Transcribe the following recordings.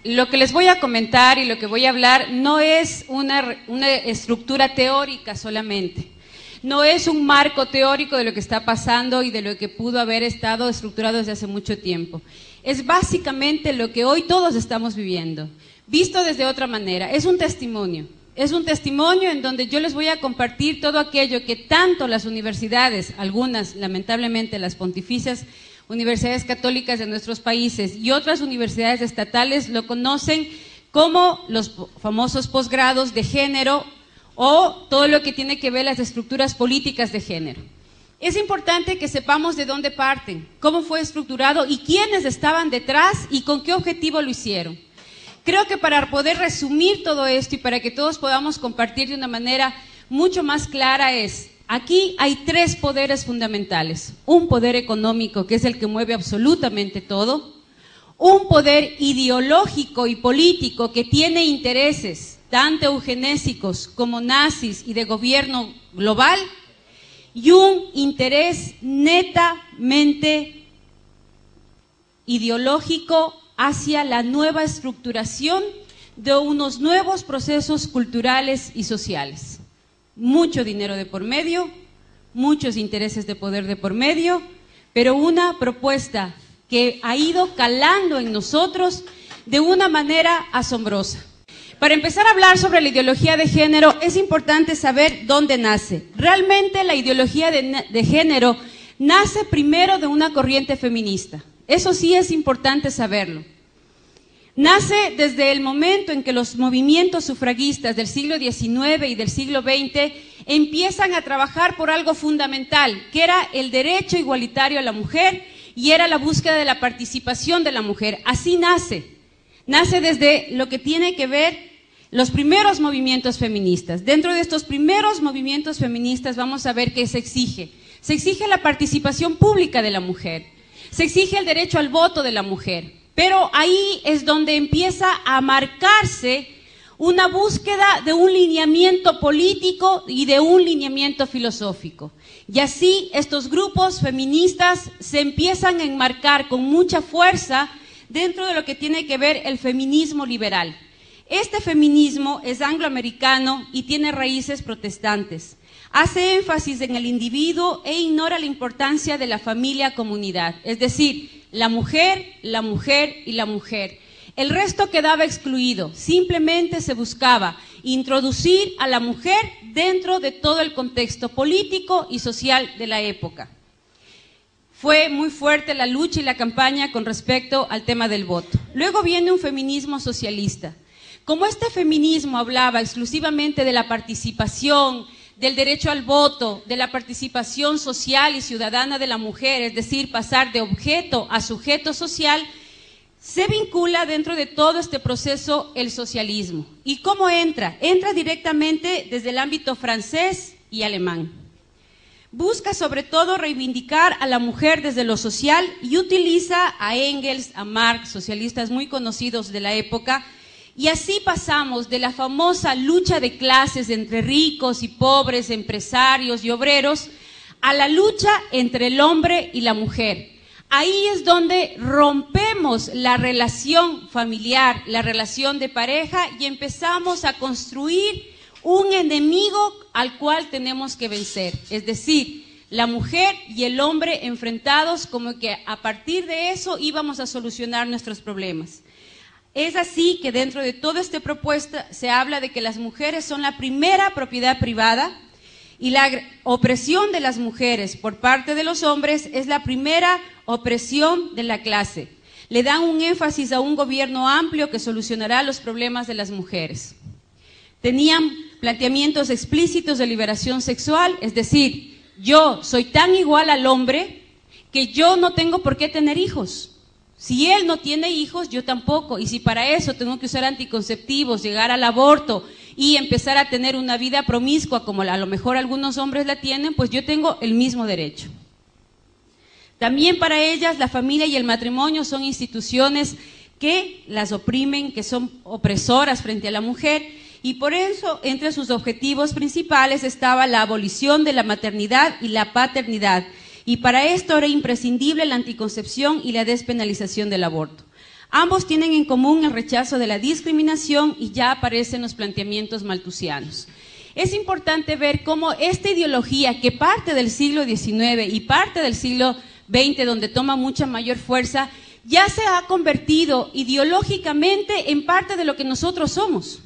lo que les voy a comentar y lo que voy a hablar no es una estructura teórica solamente. No es un marco teórico de lo que está pasando y de lo que pudo haber estado estructurado desde hace mucho tiempo. Es básicamente lo que hoy todos estamos viviendo, visto desde otra manera. Es un testimonio en donde yo les voy a compartir todo aquello que tanto las universidades, algunas lamentablemente las pontificias universidades católicas de nuestros países y otras universidades estatales lo conocen como los famosos posgrados de género o todo lo que tiene que ver las estructuras políticas de género. Es importante que sepamos de dónde parten, cómo fue estructurado y quiénes estaban detrás y con qué objetivo lo hicieron. Creo que para poder resumir todo esto y para que todos podamos compartir de una manera mucho más clara aquí hay tres poderes fundamentales. Un poder económico, que es el que mueve absolutamente todo. Un poder ideológico y político que tiene intereses, tanto eugenésicos como nazis y de gobierno global. Y un interés netamente ideológico hacia la nueva estructuración de unos nuevos procesos culturales y sociales. Mucho dinero de por medio, muchos intereses de poder de por medio, pero una propuesta que ha ido calando en nosotros de una manera asombrosa. Para empezar a hablar sobre la ideología de género, es importante saber dónde nace. Realmente la ideología de género nace primero de una corriente feminista. Eso sí es importante saberlo. Nace desde el momento en que los movimientos sufragistas del siglo XIX y del siglo XX empiezan a trabajar por algo fundamental, que era el derecho igualitario a la mujer y era la búsqueda de la participación de la mujer. Así nace. Nace desde lo que tiene que ver los primeros movimientos feministas. Dentro de estos primeros movimientos feministas vamos a ver qué se exige. Se exige la participación pública de la mujer. Se exige el derecho al voto de la mujer. Pero ahí es donde empieza a marcarse una búsqueda de un lineamiento político y de un lineamiento filosófico. Y así estos grupos feministas se empiezan a enmarcar con mucha fuerza dentro de lo que tiene que ver el feminismo liberal. Este feminismo es angloamericano y tiene raíces protestantes. Hace énfasis en el individuo e ignora la importancia de la familia-comunidad, es decir, la mujer y la mujer. El resto quedaba excluido, simplemente se buscaba introducir a la mujer dentro de todo el contexto político y social de la época. Fue muy fuerte la lucha y la campaña con respecto al tema del voto. Luego viene un feminismo socialista. Como este feminismo hablaba exclusivamente de la participación, del derecho al voto, de la participación social y ciudadana de la mujer, es decir, pasar de objeto a sujeto social, se vincula dentro de todo este proceso el socialismo. ¿Y cómo entra? Entra directamente desde el ámbito francés y alemán. Busca sobre todo reivindicar a la mujer desde lo social y utiliza a Engels, a Marx, socialistas muy conocidos de la época. Y así pasamos de la famosa lucha de clases entre ricos y pobres, empresarios y obreros, a la lucha entre el hombre y la mujer. Ahí es donde rompemos la relación familiar, la relación de pareja y empezamos a construir un enemigo al cual tenemos que vencer. Es decir, la mujer y el hombre enfrentados, como que a partir de eso íbamos a solucionar nuestros problemas. Es así que dentro de toda esta propuesta se habla de que las mujeres son la primera propiedad privada y la opresión de las mujeres por parte de los hombres es la primera opresión de la clase. Le dan un énfasis a un gobierno amplio que solucionará los problemas de las mujeres. Tenían planteamientos explícitos de liberación sexual, es decir, yo soy tan igual al hombre que yo no tengo por qué tener hijos. Si él no tiene hijos, yo tampoco. Y si para eso tengo que usar anticonceptivos, llegar al aborto y empezar a tener una vida promiscua, como a lo mejor algunos hombres la tienen, pues yo tengo el mismo derecho. También para ellas la familia y el matrimonio son instituciones que las oprimen, que son opresoras frente a la mujer, y por eso entre sus objetivos principales estaba la abolición de la maternidad y la paternidad. Y para esto era imprescindible la anticoncepción y la despenalización del aborto. Ambos tienen en común el rechazo de la discriminación y ya aparecen los planteamientos malthusianos. Es importante ver cómo esta ideología que parte del siglo XIX y parte del siglo XX, donde toma mucha mayor fuerza, ya se ha convertido ideológicamente en parte de lo que nosotros somos.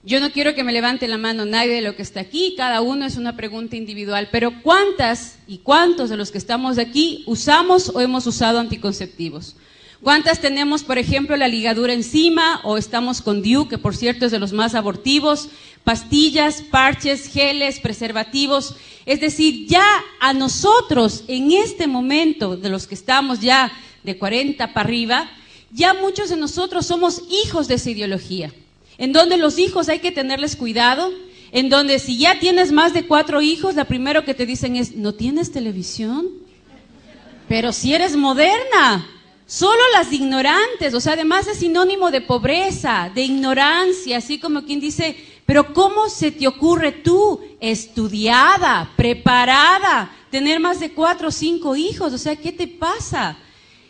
Yo no quiero que me levante la mano nadie de lo que está aquí, cada uno es una pregunta individual, pero ¿cuántas y cuántos de los que estamos aquí usamos o hemos usado anticonceptivos? ¿Cuántas tenemos, por ejemplo, la ligadura encima o estamos con DIU, que por cierto es de los más abortivos, pastillas, parches, geles, preservativos? Es decir, ya a nosotros en este momento, de los que estamos ya de 40 para arriba, ya muchos de nosotros somos hijos de esa ideología, en donde los hijos hay que tenerles cuidado, en donde si ya tienes más de 4 hijos, lo primero que te dicen es, ¿no tienes televisión? Pero si eres moderna. Solo las ignorantes, o sea, además es sinónimo de pobreza, de ignorancia, así como quien dice, pero ¿cómo se te ocurre tú, estudiada, preparada, tener más de 4 o 5 hijos? O sea, ¿qué te pasa?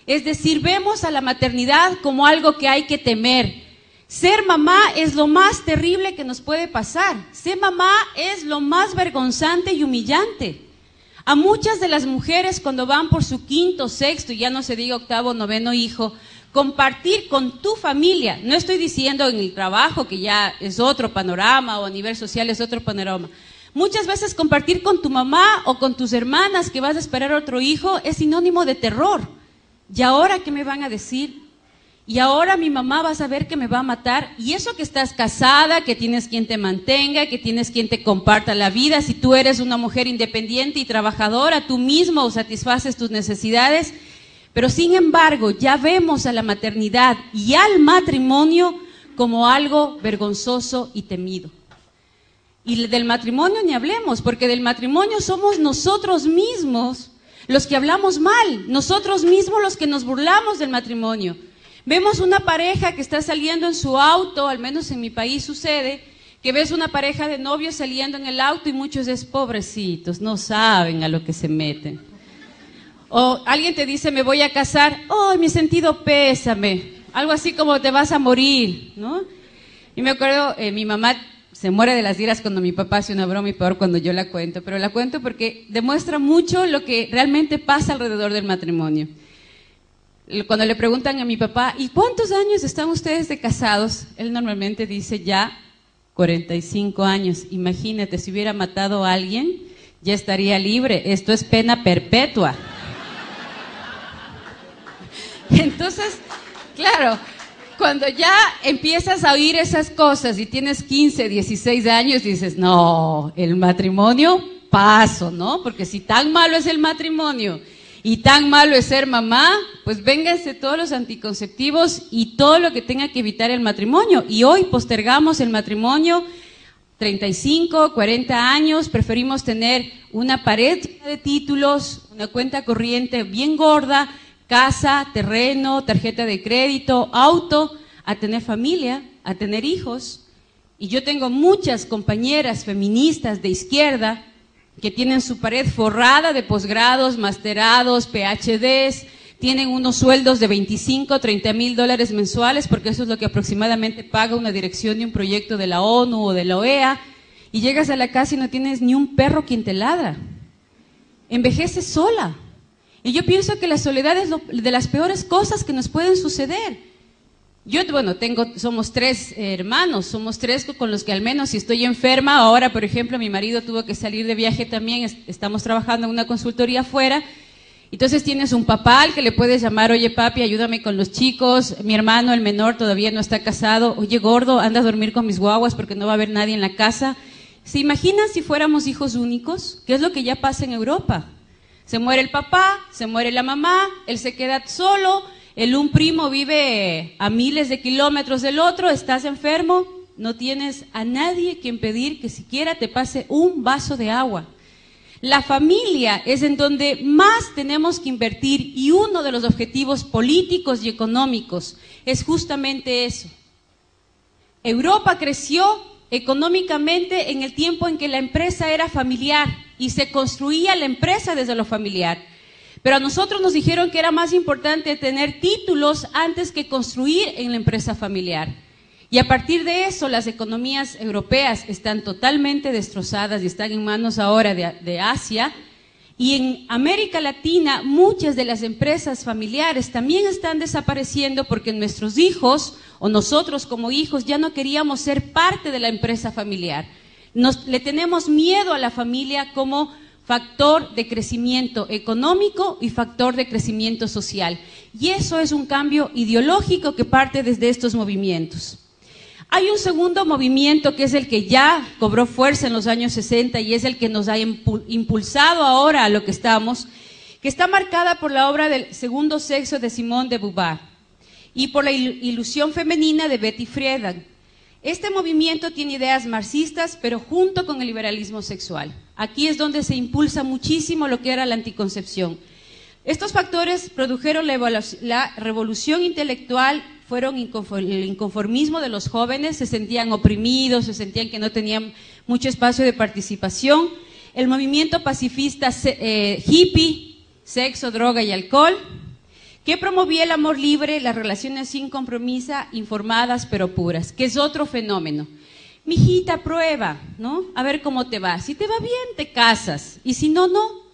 Es decir, vemos a la maternidad como algo que hay que temer. Ser mamá es lo más terrible que nos puede pasar. Ser mamá es lo más vergonzante y humillante. A muchas de las mujeres cuando van por su 5º, 6º, ya no se diga 8º, 9º hijo, compartir con tu familia, no estoy diciendo en el trabajo que ya es otro panorama o a nivel social es otro panorama, muchas veces compartir con tu mamá o con tus hermanas que vas a esperar otro hijo es sinónimo de terror. ¿Y ahora qué me van a decir? Y ahora mi mamá va a saber que me va a matar, y eso que estás casada, que tienes quien te mantenga, que tienes quien te comparta la vida, si tú eres una mujer independiente y trabajadora, tú mismo satisfaces tus necesidades, pero sin embargo ya vemos a la maternidad y al matrimonio como algo vergonzoso y temido. Y del matrimonio ni hablemos, porque del matrimonio somos nosotros mismos los que hablamos mal, nosotros mismos los que nos burlamos del matrimonio. Vemos una pareja que está saliendo en su auto, al menos en mi país sucede, que ves una pareja de novios saliendo en el auto y muchos es pobrecitos, no saben a lo que se meten. O alguien te dice, me voy a casar, oh, mi sentido pésame, algo así como te vas a morir, ¿no? Y me acuerdo, mi mamá se muere de las iras cuando mi papá hace una broma y peor cuando yo la cuento, pero la cuento porque demuestra mucho lo que realmente pasa alrededor del matrimonio. Cuando le preguntan a mi papá, ¿y cuántos años están ustedes de casados? Él normalmente dice ya 45 años. Imagínate, si hubiera matado a alguien, ya estaría libre. Esto es pena perpetua. Entonces, claro, cuando ya empiezas a oír esas cosas y tienes 15, 16 años, dices, no, el matrimonio, paso, ¿no? Porque si tan malo es el matrimonio y tan malo es ser mamá, pues vénganse todos los anticonceptivos y todo lo que tenga que evitar el matrimonio. Y hoy postergamos el matrimonio 35, 40 años, preferimos tener una pared de títulos, una cuenta corriente bien gorda, casa, terreno, tarjeta de crédito, auto, a tener familia, a tener hijos. Y yo tengo muchas compañeras feministas de izquierda que tienen su pared forrada de posgrados, masterados, PhDs, tienen unos sueldos de 25, 30 mil dólares mensuales, porque eso es lo que aproximadamente paga una dirección de un proyecto de la ONU o de la OEA, y llegas a la casa y no tienes ni un perro quien te ladra. Envejeces sola. Y yo pienso que la soledad es de las peores cosas que nos pueden suceder. Yo, bueno, somos 3 hermanos, somos 3 con los que al menos si estoy enferma, ahora por ejemplo mi marido tuvo que salir de viaje también, estamos trabajando en una consultoría afuera, entonces tienes un papá al que le puedes llamar, oye papi, ayúdame con los chicos, mi hermano el menor todavía no está casado, oye gordo, anda a dormir con mis guaguas porque no va a haber nadie en la casa. ¿Se imaginan si fuéramos hijos únicos? ¿Qué es lo que ya pasa en Europa? Se muere el papá, se muere la mamá, él se queda solo. Un primo vive a miles de kilómetros del otro, estás enfermo, no tienes a nadie que pedir que siquiera te pase un vaso de agua. La familia es en donde más tenemos que invertir y uno de los objetivos políticos y económicos es justamente eso. Europa creció económicamente en el tiempo en que la empresa era familiar y se construía la empresa desde lo familiar. Pero a nosotros nos dijeron que era más importante tener títulos antes que construir en la empresa familiar. Y a partir de eso, las economías europeas están totalmente destrozadas y están en manos ahora de Asia. Y en América Latina, muchas de las empresas familiares también están desapareciendo porque nuestros hijos, o nosotros como hijos, ya no queríamos ser parte de la empresa familiar. Le tenemos miedo a la familia como factor de crecimiento económico y factor de crecimiento social. Y eso es un cambio ideológico que parte desde estos movimientos. Hay un segundo movimiento que es el que ya cobró fuerza en los años 60 y es el que nos ha impulsado ahora a lo que estamos, que está marcada por la obra del segundo sexo de Simone de Beauvoir y por la ilusión femenina de Betty Friedan. Este movimiento tiene ideas marxistas, pero junto con el liberalismo sexual. Aquí es donde se impulsa muchísimo lo que era la anticoncepción. Estos factores produjeron la revolución intelectual, fueron el inconformismo de los jóvenes, se sentían oprimidos, se sentían que no tenían mucho espacio de participación. El movimiento pacifista hippie, sexo, droga y alcohol, que promovía el amor libre, las relaciones sin compromiso, informadas pero puras, que es otro fenómeno. Mijita, prueba, ¿no? A ver cómo te va. Si te va bien, te casas, y si no, no.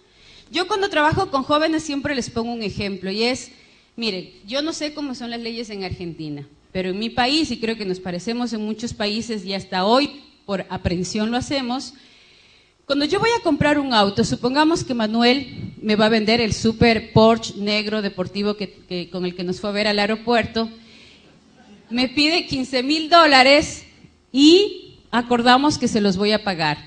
Yo cuando trabajo con jóvenes siempre les pongo un ejemplo, y es, miren, yo no sé cómo son las leyes en Argentina, pero en mi país, y creo que nos parecemos en muchos países, y hasta hoy por aprensión lo hacemos. Cuando yo voy a comprar un auto, supongamos que Manuel me va a vender el super Porsche negro deportivo con el que nos fue a ver al aeropuerto, me pide $15,000 y acordamos que se los voy a pagar.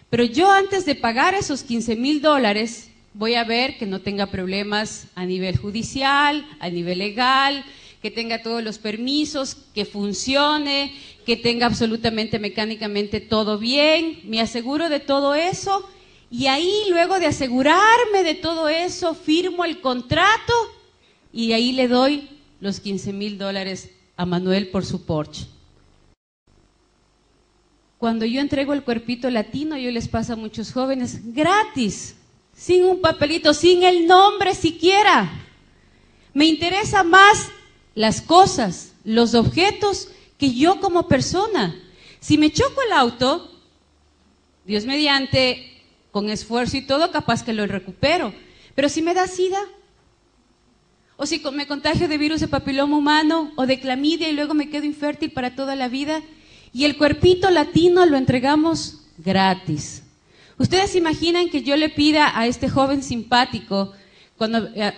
Pero yo antes de pagar esos $15,000 voy a ver que no tenga problemas a nivel judicial, a nivel legal, que tenga todos los permisos, que funcione, que tenga absolutamente mecánicamente todo bien, me aseguro de todo eso y ahí luego de asegurarme de todo eso firmo el contrato y ahí le doy los $15,000 a Manuel por su Porsche. Cuando yo entrego el cuerpito latino, yo les paso a muchos jóvenes gratis, sin un papelito, sin el nombre siquiera. Me interesa más las cosas, los objetos, que yo como persona. Si me choco el auto, Dios mediante, con esfuerzo y todo, capaz que lo recupero. Pero si me da SIDA, o si me contagio de virus de papiloma humano, o de clamidia y luego me quedo infértil para toda la vida, y el cuerpito latino lo entregamos gratis. ¿Ustedes imaginan que yo le pida a este joven simpático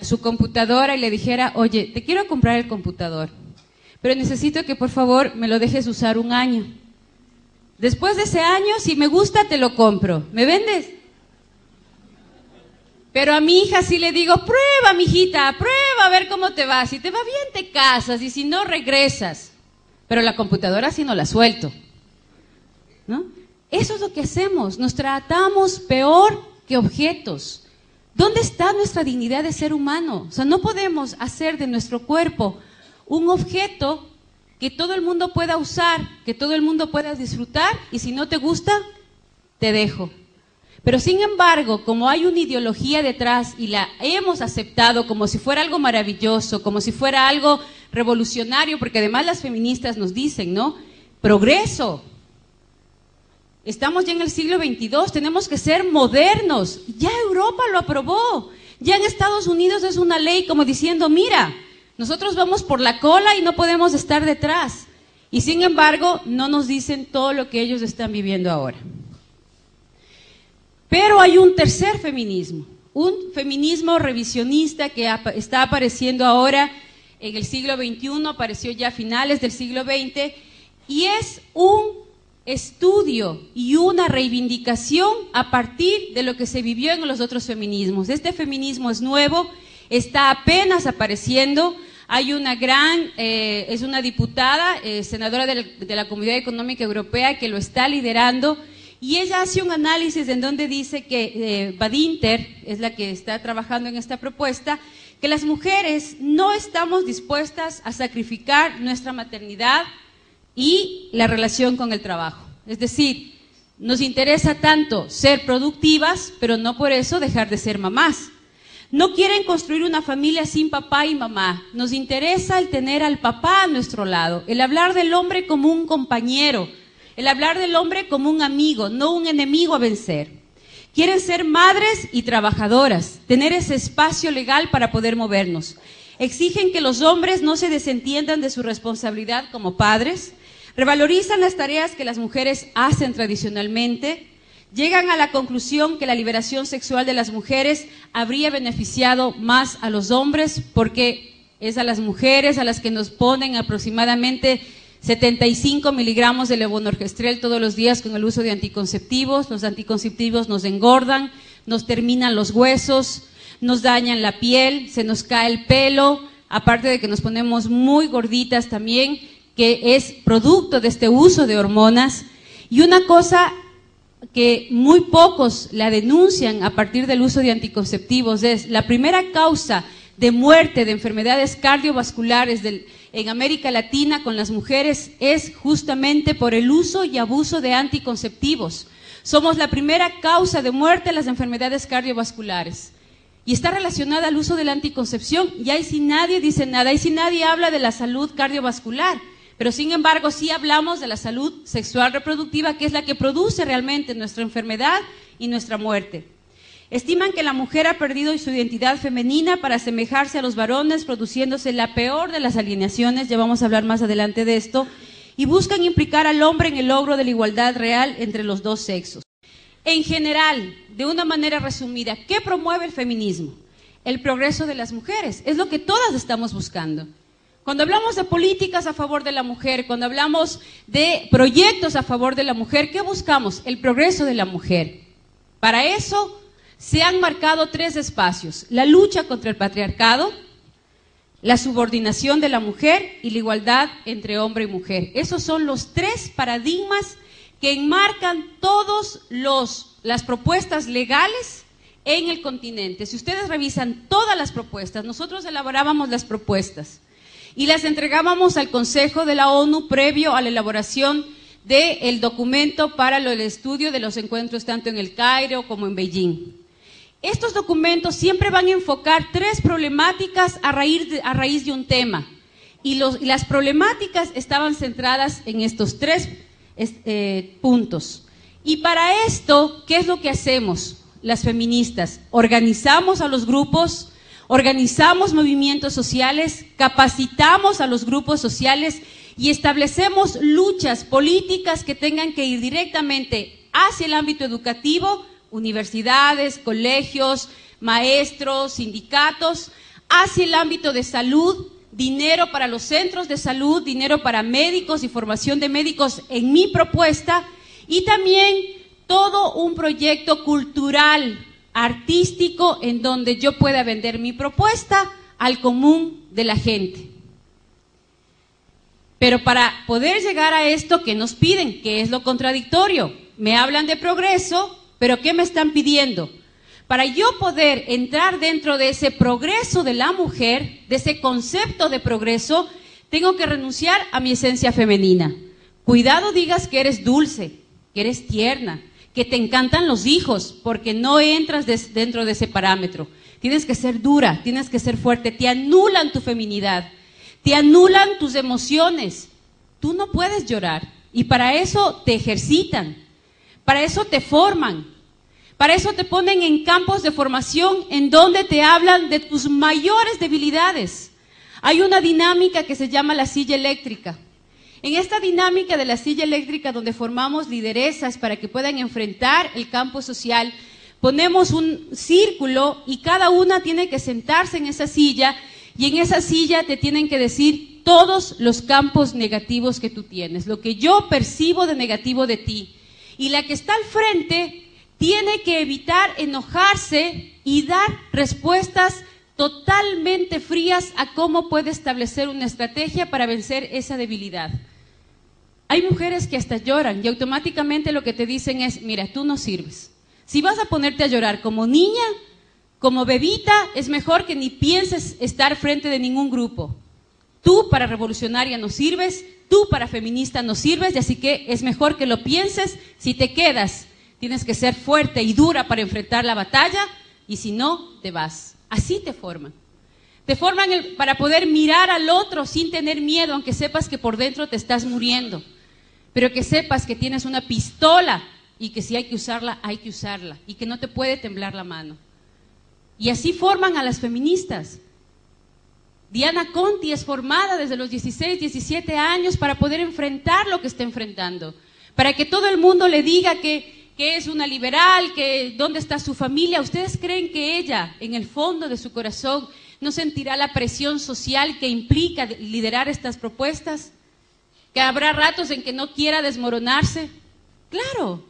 su computadora y le dijera, oye, te quiero comprar el computador, pero necesito que por favor me lo dejes usar 1 año. Después de ese año, si me gusta, te lo compro. ¿Me vendes? Pero a mi hija sí le digo, prueba, mijita, prueba a ver cómo te va. Si te va bien, te casas, y si no, regresas. Pero la computadora sí no la suelto, ¿no? Eso es lo que hacemos, nos tratamos peor que objetos. ¿Dónde está nuestra dignidad de ser humano? O sea, no podemos hacer de nuestro cuerpo un objeto que todo el mundo pueda usar, que todo el mundo pueda disfrutar, y si no te gusta, te dejo. Pero sin embargo, como hay una ideología detrás y la hemos aceptado como si fuera algo maravilloso, como si fuera algo revolucionario, porque además las feministas nos dicen, ¿no? Progreso. Estamos ya en el siglo XXII, tenemos que ser modernos. Ya Europa lo aprobó. Ya en Estados Unidos es una ley como diciendo, mira, nosotros vamos por la cola y no podemos estar detrás. Y sin embargo, no nos dicen todo lo que ellos están viviendo ahora. Pero hay un tercer feminismo, un feminismo revisionista que está apareciendo ahora en el siglo XXI, apareció ya a finales del siglo XX, y es un estudio y una reivindicación a partir de lo que se vivió en los otros feminismos. Este feminismo es nuevo, está apenas apareciendo. Hay una es una diputada, senadora de la Comunidad Económica Europea, que lo está liderando, y ella hace un análisis en donde dice que Badinter es la que está trabajando en esta propuesta, que las mujeres no estamos dispuestas a sacrificar nuestra maternidad y la relación con el trabajo. Es decir, nos interesa tanto ser productivas, pero no por eso dejar de ser mamás. No quieren construir una familia sin papá y mamá. Nos interesa el tener al papá a nuestro lado, el hablar del hombre como un compañero, el hablar del hombre como un amigo, no un enemigo a vencer. Quieren ser madres y trabajadoras, tener ese espacio legal para poder movernos. Exigen que los hombres no se desentiendan de su responsabilidad como padres, revalorizan las tareas que las mujeres hacen tradicionalmente, llegan a la conclusión que la liberación sexual de las mujeres habría beneficiado más a los hombres porque es a las mujeres a las que nos ponen aproximadamente 75 miligramos de levonorgestrel todos los días con el uso de anticonceptivos. Los anticonceptivos nos engordan, nos terminan los huesos, nos dañan la piel, se nos cae el pelo, aparte de que nos ponemos muy gorditas también, que es producto de este uso de hormonas. Y una cosa que muy pocos la denuncian a partir del uso de anticonceptivos es la primera causa de muerte de enfermedades cardiovasculares en América Latina con las mujeres es justamente por el uso y abuso de anticonceptivos. Somos la primera causa de muerte de las enfermedades cardiovasculares y está relacionada al uso de la anticoncepción. Y ahí sí nadie dice nada, ahí sí nadie habla de la salud cardiovascular, pero sin embargo sí hablamos de la salud sexual reproductiva, que es la que produce realmente nuestra enfermedad y nuestra muerte. Estiman que la mujer ha perdido su identidad femenina para asemejarse a los varones, produciéndose la peor de las alienaciones, ya vamos a hablar más adelante de esto, y buscan implicar al hombre en el logro de la igualdad real entre los dos sexos. En general, de una manera resumida, ¿qué promueve el feminismo? El progreso de las mujeres, es lo que todas estamos buscando. Cuando hablamos de políticas a favor de la mujer, cuando hablamos de proyectos a favor de la mujer, ¿qué buscamos? El progreso de la mujer. Para eso se han marcado 3 espacios: la lucha contra el patriarcado, la subordinación de la mujer y la igualdad entre hombre y mujer. Esos son los 3 paradigmas que enmarcan todas las propuestas legales en el continente. Si ustedes revisan todas las propuestas, nosotros elaborábamos las propuestas y las entregábamos al Consejo de la ONU previo a la elaboración del documento para el estudio de los encuentros tanto en el Cairo como en Beijing. Estos documentos siempre van a enfocar 3 problemáticas a raíz de un tema y las problemáticas estaban centradas en estos 3 puntos. Y para esto, ¿qué es lo que hacemos las feministas? Organizamos a los grupos, organizamos movimientos sociales, capacitamos a los grupos sociales y establecemos luchas políticas que tengan que ir directamente hacia el ámbito educativo, universidades, colegios, maestros, sindicatos, hacia el ámbito de salud, dinero para los centros de salud, dinero para médicos y formación de médicos en mi propuesta, y también todo un proyecto cultural, artístico, en donde yo pueda vender mi propuesta al común de la gente. Pero para poder llegar a esto, ¿qué nos piden? ¿Qué es lo contradictorio? Me hablan de progreso, pero ¿qué me están pidiendo? Para yo poder entrar dentro de ese progreso de la mujer, de ese concepto de progreso, tengo que renunciar a mi esencia femenina. Cuidado digas que eres dulce, que eres tierna, que te encantan los hijos, porque no entras dentro de ese parámetro. Tienes que ser dura, tienes que ser fuerte, te anulan tu feminidad, te anulan tus emociones. Tú no puedes llorar y para eso te ejercitan, para eso te forman. Para eso te ponen en campos de formación en donde te hablan de tus mayores debilidades. Hay una dinámica que se llama la silla eléctrica. En esta dinámica de la silla eléctrica, donde formamos lideresas para que puedan enfrentar el campo social, ponemos un círculo y cada una tiene que sentarse en esa silla y en esa silla te tienen que decir todos los campos negativos que tú tienes, lo que yo percibo de negativo de ti. Y la que está al frente tiene que evitar enojarse y dar respuestas totalmente frías a cómo puede establecer una estrategia para vencer esa debilidad. Hay mujeres que hasta lloran y automáticamente lo que te dicen es, mira, tú no sirves. Si vas a ponerte a llorar como niña, como bebita, es mejor que ni pienses estar frente de ningún grupo. Tú para revolucionaria no sirves, tú para feminista no sirves, y así que es mejor que lo pienses. Si te quedas, tienes que ser fuerte y dura para enfrentar la batalla, y si no, te vas. Así te forman. Te forman para poder mirar al otro sin tener miedo, aunque sepas que por dentro te estás muriendo. Pero que sepas que tienes una pistola y que si hay que usarla, hay que usarla. Y que no te puede temblar la mano. Y así forman a las feministas. Diana Conti es formada desde los 16, 17 años para poder enfrentar lo que está enfrentando. Para que todo el mundo le diga que es una liberal, que dónde está su familia. ¿Ustedes creen que ella, en el fondo de su corazón, no sentirá la presión social que implica liderar estas propuestas? ¿Que habrá ratos en que no quiera desmoronarse? Claro,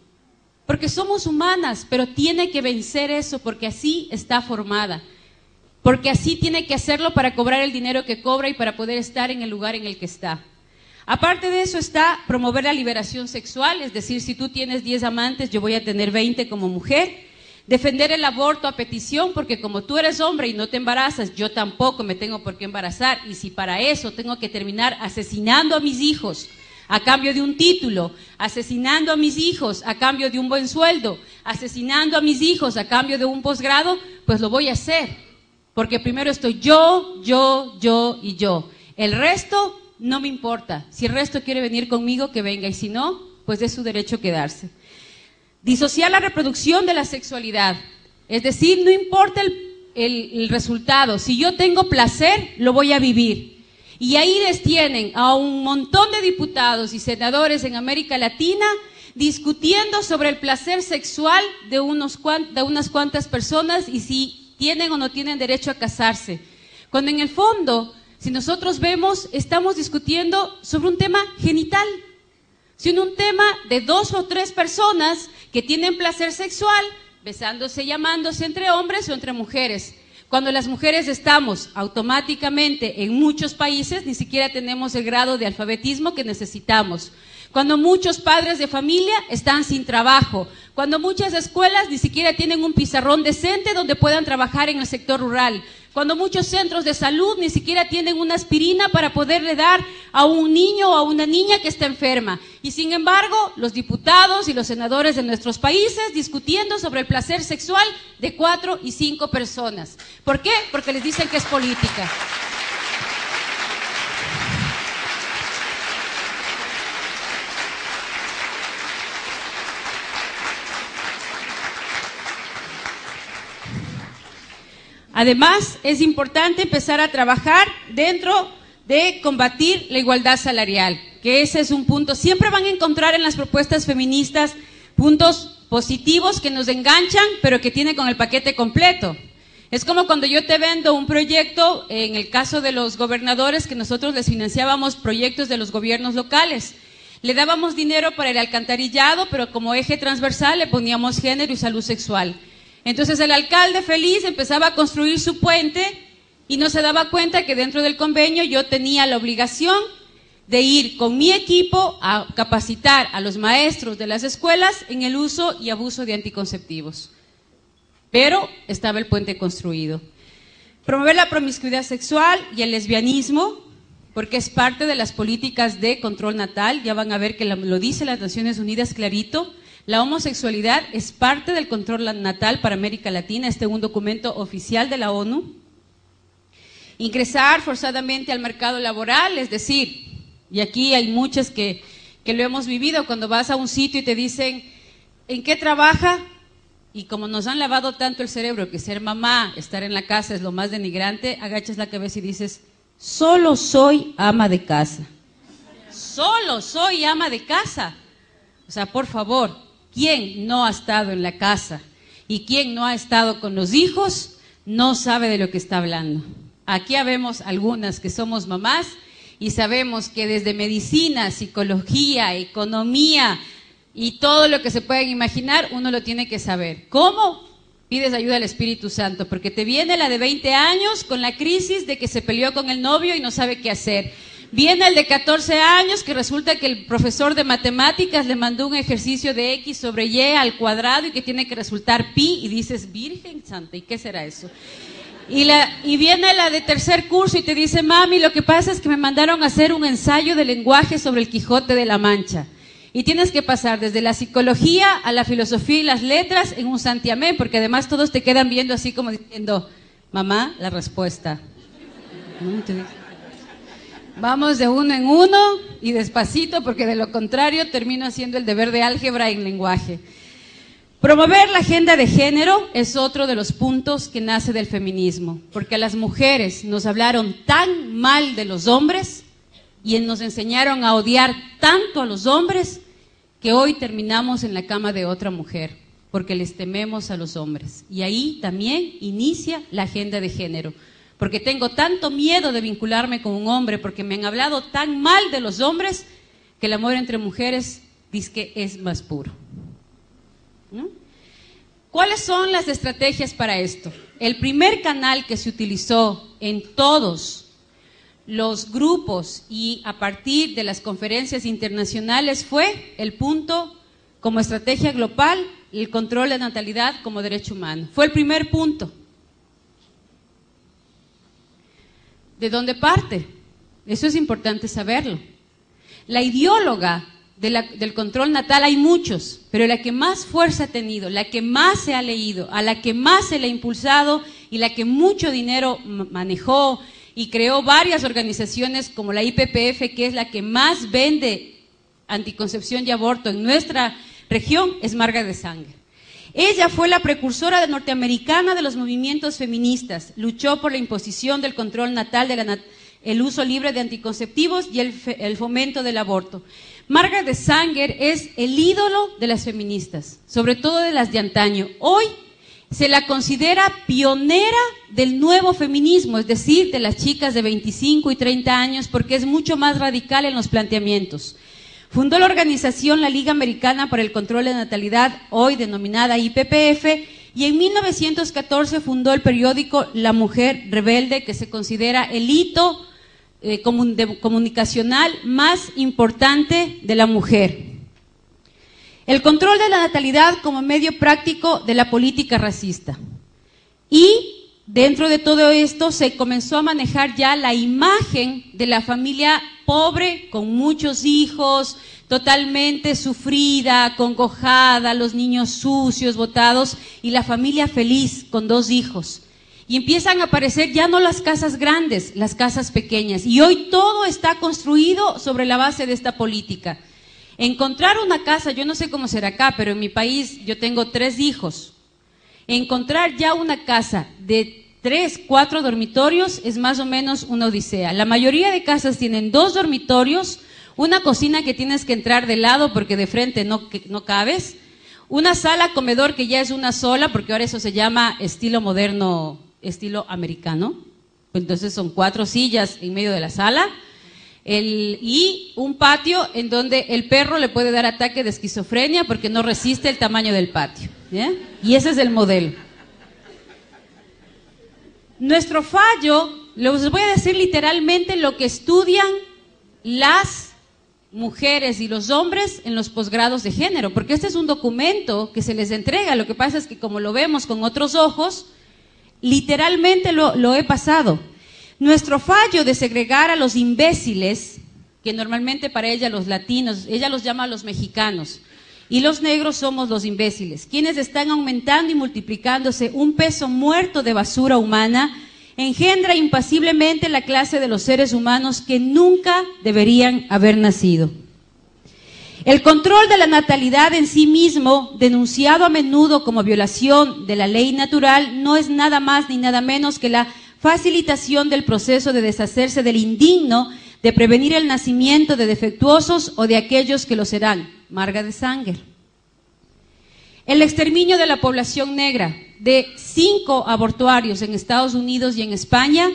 porque somos humanas, pero tiene que vencer eso porque así está formada. Porque así tiene que hacerlo para cobrar el dinero que cobra y para poder estar en el lugar en el que está. Aparte de eso está promover la liberación sexual, es decir, si tú tienes 10 amantes, yo voy a tener 20 como mujer. Defender el aborto a petición, porque como tú eres hombre y no te embarazas, yo tampoco me tengo por qué embarazar. Y si para eso tengo que terminar asesinando a mis hijos a cambio de un título, asesinando a mis hijos a cambio de un buen sueldo, asesinando a mis hijos a cambio de un posgrado, pues lo voy a hacer. Porque primero estoy yo y yo. El resto no me importa. Si el resto quiere venir conmigo, que venga. Y si no, pues es su derecho quedarse. Disociar la reproducción de la sexualidad. Es decir, no importa el resultado. Si yo tengo placer, lo voy a vivir. Y ahí les tienen a un montón de diputados y senadores en América Latina discutiendo sobre el placer sexual de unas cuantas personas y si tienen o no tienen derecho a casarse. Cuando en el fondo, si nosotros vemos, estamos discutiendo sobre un tema genital, sino un tema de 2 o 3 personas que tienen placer sexual, besándose y amándose entre hombres o entre mujeres. Cuando las mujeres estamos automáticamente en muchos países, ni siquiera tenemos el grado de alfabetismo que necesitamos. Cuando muchos padres de familia están sin trabajo, cuando muchas escuelas ni siquiera tienen un pizarrón decente donde puedan trabajar en el sector rural, cuando muchos centros de salud ni siquiera tienen una aspirina para poderle dar a un niño o a una niña que está enferma. Y sin embargo, los diputados y los senadores de nuestros países discutiendo sobre el placer sexual de 4 y 5 personas. ¿Por qué? Porque les dicen que es política. Además, es importante empezar a trabajar dentro de combatir la igualdad salarial, que ese es un punto. Siempre van a encontrar en las propuestas feministas puntos positivos que nos enganchan, pero que tienen con el paquete completo. Es como cuando yo te vendo un proyecto, en el caso de los gobernadores, que nosotros les financiábamos proyectos de los gobiernos locales. Le dábamos dinero para el alcantarillado, pero como eje transversal le poníamos género y salud sexual. Entonces el alcalde feliz empezaba a construir su puente y no se daba cuenta que dentro del convenio yo tenía la obligación de ir con mi equipo a capacitar a los maestros de las escuelas en el uso y abuso de anticonceptivos. Pero estaba el puente construido. Promover la promiscuidad sexual y el lesbianismo, porque es parte de las políticas de control natal. Ya van a ver que lo dice las Naciones Unidas clarito. La homosexualidad es parte del control natal para América Latina, un documento oficial de la ONU. Ingresar forzadamente al mercado laboral, es decir, y aquí hay muchas que lo hemos vivido, cuando vas a un sitio y te dicen, ¿en qué trabaja? Y como nos han lavado tanto el cerebro que ser mamá, estar en la casa es lo más denigrante, agachas la cabeza y dices, solo soy ama de casa. Solo soy ama de casa. O sea, por favor. ¿Quién no ha estado en la casa y quién no ha estado con los hijos no sabe de lo que está hablando? Aquí habemos algunas que somos mamás y sabemos que desde medicina, psicología, economía y todo lo que se puedan imaginar, uno lo tiene que saber. ¿Cómo? Pides ayuda al Espíritu Santo, porque te viene la de 20 años con la crisis de que se peleó con el novio y no sabe qué hacer. Viene el de 14 años que resulta que el profesor de matemáticas le mandó un ejercicio de X sobre Y al cuadrado y que tiene que resultar pi y dices, Virgen Santa, ¿y qué será eso? Y viene la de tercer curso y te dice, mami, lo que pasa es que me mandaron a hacer un ensayo de lenguaje sobre el Quijote de la Mancha. Y tienes que pasar desde la psicología a la filosofía y las letras en un santiamén, porque además todos te quedan viendo así como diciendo, Mamá, la respuesta. Vamos de uno en uno y despacito, porque de lo contrario termino haciendo el deber de álgebra en lenguaje. Promover la agenda de género es otro de los puntos que nace del feminismo, porque a las mujeres nos hablaron tan mal de los hombres y nos enseñaron a odiar tanto a los hombres que hoy terminamos en la cama de otra mujer, porque les tememos a los hombres. Y ahí también inicia la agenda de género, porque tengo tanto miedo de vincularme con un hombre, porque me han hablado tan mal de los hombres, que el amor entre mujeres dice que es más puro. ¿No? ¿Cuáles son las estrategias para esto? El primer canal que se utilizó en todos los grupos y a partir de las conferencias internacionales fue el punto como estrategia global, el control de natalidad como derecho humano. Fue el primer punto. ¿De dónde parte? Eso es importante saberlo. La ideóloga del control natal hay muchos, pero la que más fuerza ha tenido, la que más se ha leído, a la que más se le ha impulsado y la que mucho dinero manejó y creó varias organizaciones como la IPPF, que es la que más vende anticoncepción y aborto en nuestra región, es Margaret Sanger. Ella fue la precursora norteamericana de los movimientos feministas, luchó por la imposición del control natal, el uso libre de anticonceptivos y el fomento del aborto. Margaret Sanger es el ídolo de las feministas, sobre todo de las de antaño. Hoy se la considera pionera del nuevo feminismo, es decir, de las chicas de 25 y 30 años, porque es mucho más radical en los planteamientos. Fundó la organización la Liga Americana para el Control de Natalidad, hoy denominada IPPF, y en 1914 fundó el periódico La Mujer Rebelde, que se considera el hito comunicacional más importante de la mujer. El control de la natalidad como medio práctico de la política racista. Y dentro de todo esto se comenzó a manejar ya la imagen de la familia pobre, con muchos hijos, totalmente sufrida, acongojada, los niños sucios, botados, y la familia feliz con 2 hijos. Y empiezan a aparecer ya no las casas grandes, las casas pequeñas. Y hoy todo está construido sobre la base de esta política. Encontrar una casa, yo no sé cómo será acá, pero en mi país yo tengo 3 hijos. Encontrar ya una casa de 3, 4 dormitorios es más o menos una odisea. La mayoría de casas tienen 2 dormitorios, una cocina que tienes que entrar de lado porque de frente no cabes, una sala comedor que ya es una sola, porque ahora eso se llama estilo moderno, estilo americano. Entonces son 4 sillas en medio de la sala, y un patio en donde el perro le puede dar ataque de esquizofrenia porque no resiste el tamaño del patio, ¿ya? Y ese es el modelo. Nuestro fallo, les voy a decir literalmente lo que estudian las mujeres y los hombres en los posgrados de género, porque este es un documento que se les entrega. Lo que pasa es que como lo vemos con otros ojos, literalmente lo he pasado. Nuestro fallo de segregar a los imbéciles, que normalmente para ella los latinos, ella los llama a los mexicanos, y los negros somos los imbéciles, quienes están aumentando y multiplicándose un peso muerto de basura humana, engendra impasiblemente la clase de los seres humanos que nunca deberían haber nacido. El control de la natalidad en sí mismo, denunciado a menudo como violación de la ley natural, no es nada más ni nada menos que la facilitación del proceso de deshacerse del indigno, de prevenir el nacimiento de defectuosos o de aquellos que lo serán. Margaret Sanger. El exterminio de la población negra. De 5 abortuarios en Estados Unidos y en España,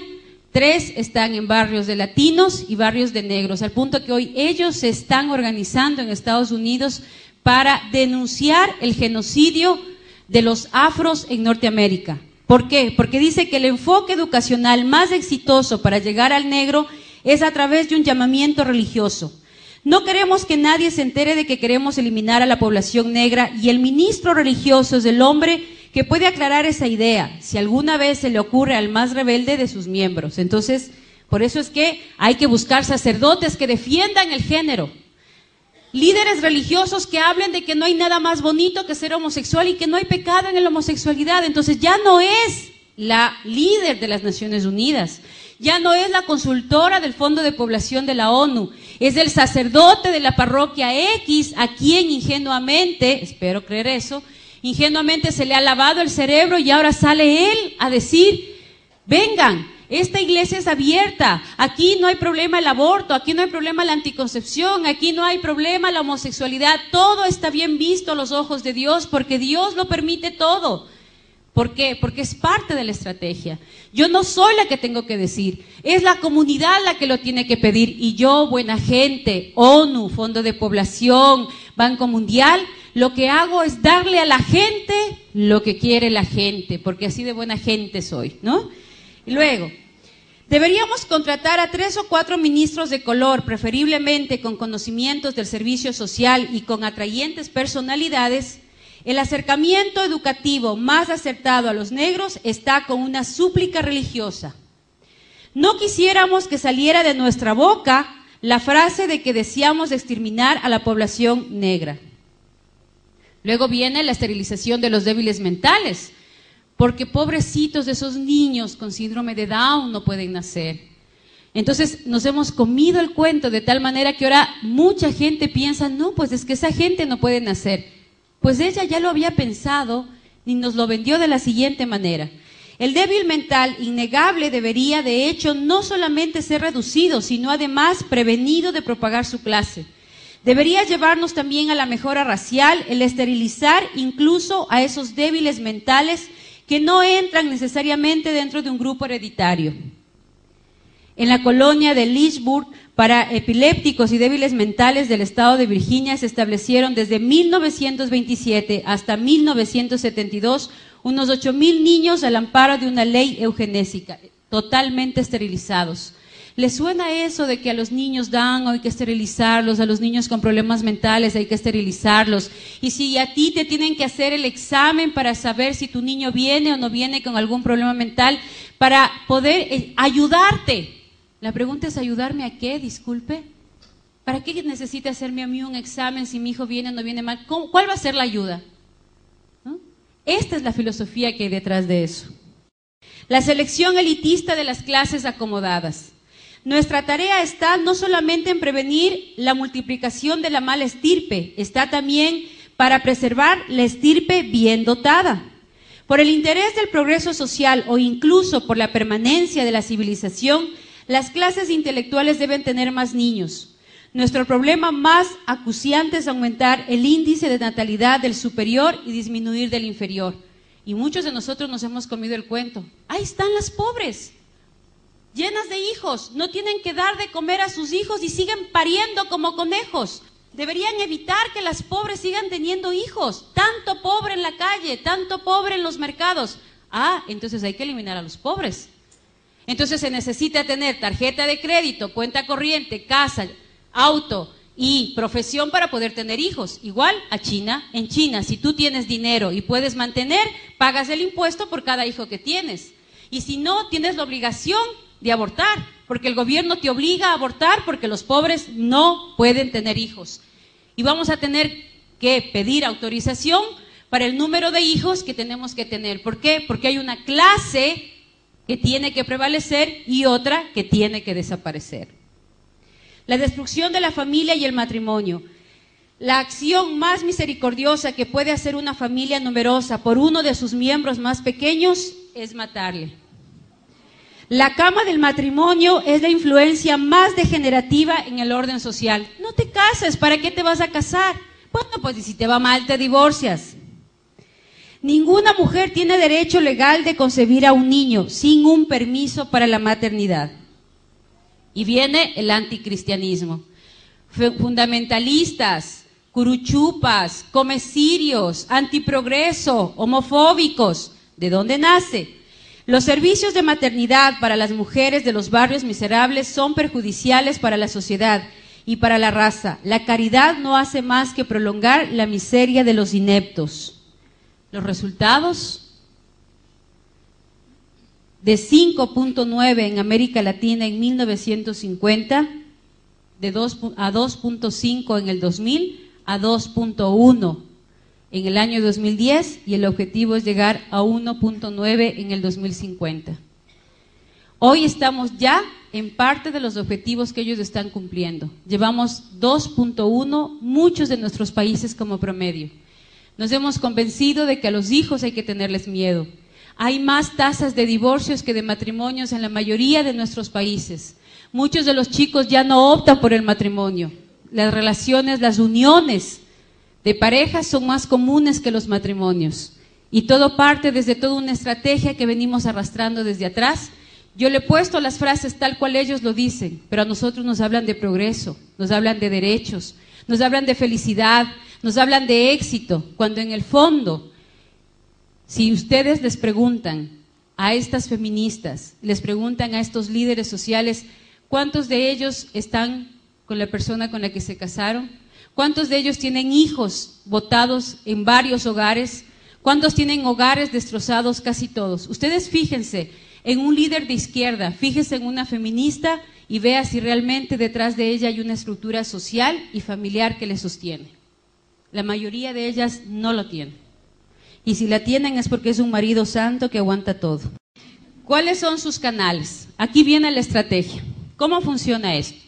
3 están en barrios de latinos y barrios de negros, al punto que hoy ellos se están organizando en Estados Unidos para denunciar el genocidio de los afros en Norteamérica. ¿Por qué? Porque dice que el enfoque educacional más exitoso para llegar al negro es a través de un llamamiento religioso. No queremos que nadie se entere de que queremos eliminar a la población negra, y el ministro religioso es el hombre que puede aclarar esa idea, si alguna vez se le ocurre al más rebelde de sus miembros. Entonces, por eso es que hay que buscar sacerdotes que defiendan el género, líderes religiosos que hablen de que no hay nada más bonito que ser homosexual y que no hay pecado en la homosexualidad. Entonces ya no es la líder de las Naciones Unidas. Ya no es la consultora del Fondo de Población de la ONU, es el sacerdote de la parroquia X a quien ingenuamente, espero creer eso, ingenuamente se le ha lavado el cerebro y ahora sale él a decir, vengan, esta iglesia es abierta, aquí no hay problema el aborto, aquí no hay problema la anticoncepción, aquí no hay problema la homosexualidad, todo está bien visto a los ojos de Dios porque Dios lo permite todo. ¿Por qué? Porque es parte de la estrategia. Yo no soy la que tengo que decir, es la comunidad la que lo tiene que pedir y yo, buena gente, ONU, Fondo de Población, Banco Mundial, lo que hago es darle a la gente lo que quiere la gente, porque así de buena gente soy, ¿no? Y luego, deberíamos contratar a 3 o 4 ministros de color, preferiblemente con conocimientos del servicio social y con atrayentes personalidades. El acercamiento educativo más acertado a los negros está con una súplica religiosa. No quisiéramos que saliera de nuestra boca la frase de que deseamos exterminar a la población negra. Luego viene la esterilización de los débiles mentales, porque pobrecitos de esos niños con síndrome de Down no pueden nacer. Entonces nos hemos comido el cuento de tal manera que ahora mucha gente piensa, no, pues es que esa gente no puede nacer. Pues ella ya lo había pensado y nos lo vendió de la siguiente manera. El débil mental innegable debería, de hecho, no solamente ser reducido, sino además prevenido de propagar su clase. Debería llevarnos también a la mejora racial, el esterilizar incluso a esos débiles mentales que no entran necesariamente dentro de un grupo hereditario. En la colonia de Lynchburg, para epilépticos y débiles mentales del estado de Virginia, se establecieron desde 1927 hasta 1972 unos 8,000 niños al amparo de una ley eugenésica, totalmente esterilizados. ¿Les suena eso de que a los niños Down hay que esterilizarlos, a los niños con problemas mentales hay que esterilizarlos? Y si a ti te tienen que hacer el examen para saber si tu niño viene o no viene con algún problema mental, para poder ayudarte. La pregunta es, ¿ayudarme a qué? Disculpe. ¿Para qué necesita hacerme a mí un examen si mi hijo viene o no viene mal? ¿Cuál va a ser la ayuda? ¿No? Esta es la filosofía que hay detrás de eso. La selección elitista de las clases acomodadas. Nuestra tarea está no solamente en prevenir la multiplicación de la mala estirpe, está también para preservar la estirpe bien dotada. Por el interés del progreso social o incluso por la permanencia de la civilización, las clases intelectuales deben tener más niños. Nuestro problema más acuciante es aumentar el índice de natalidad del superior y disminuir del inferior. Y muchos de nosotros nos hemos comido el cuento. Ahí están las pobres, llenas de hijos, no tienen que dar de comer a sus hijos y siguen pariendo como conejos. Deberían evitar que las pobres sigan teniendo hijos. Tanto pobre en la calle, tanto pobre en los mercados. Entonces hay que eliminar a los pobres. Entonces se necesita tener tarjeta de crédito, cuenta corriente, casa, auto y profesión para poder tener hijos. Igual a China. En China, si tú tienes dinero y puedes mantener, pagas el impuesto por cada hijo que tienes. Y si no, tienes la obligación de abortar, porque el gobierno te obliga a abortar porque los pobres no pueden tener hijos. Y vamos a tener que pedir autorización para el número de hijos que tenemos que tener. ¿Por qué? Porque hay una clase que tiene que prevalecer y otra que tiene que desaparecer. La destrucción de la familia y el matrimonio. La acción más misericordiosa que puede hacer una familia numerosa por uno de sus miembros más pequeños es matarle. La cama del matrimonio es la influencia más degenerativa en el orden social. No te cases, ¿para qué te vas a casar? Bueno, pues y si te va mal te divorcias. Ninguna mujer tiene derecho legal de concebir a un niño sin un permiso para la maternidad. Y viene el anticristianismo. Fundamentalistas, curuchupas, comecirios, antiprogreso, homofóbicos. ¿De dónde nace? Los servicios de maternidad para las mujeres de los barrios miserables son perjudiciales para la sociedad y para la raza. La caridad no hace más que prolongar la miseria de los ineptos. Los resultados, de 5.9 en América Latina en 1950, a 2.5 en el 2000, a 2.1 en el año 2010 y el objetivo es llegar a 1.9 en el 2050. Hoy estamos ya en parte de los objetivos que ellos están cumpliendo. Llevamos 2.1, muchos de nuestros países como promedio. Nos hemos convencido de que a los hijos hay que tenerles miedo. Hay más tasas de divorcios que de matrimonios en la mayoría de nuestros países. Muchos de los chicos ya no optan por el matrimonio. Las relaciones, las uniones de parejas son más comunes que los matrimonios. Y todo parte desde toda una estrategia que venimos arrastrando desde atrás. Yo le he puesto las frases tal cual ellos lo dicen, pero a nosotros nos hablan de progreso, nos hablan de derechos, nos hablan de felicidad, nos hablan de éxito, cuando en el fondo, si ustedes les preguntan a estas feministas, les preguntan a estos líderes sociales, ¿cuántos de ellos están con la persona con la que se casaron? ¿Cuántos de ellos tienen hijos botados en varios hogares? ¿Cuántos tienen hogares destrozados? Casi todos. Ustedes fíjense en un líder de izquierda, fíjese en una feminista y vea si realmente detrás de ella hay una estructura social y familiar que le sostiene. La mayoría de ellas no lo tienen. Y si la tienen es porque es un marido santo que aguanta todo. ¿Cuáles son sus canales? Aquí viene la estrategia. ¿Cómo funciona esto?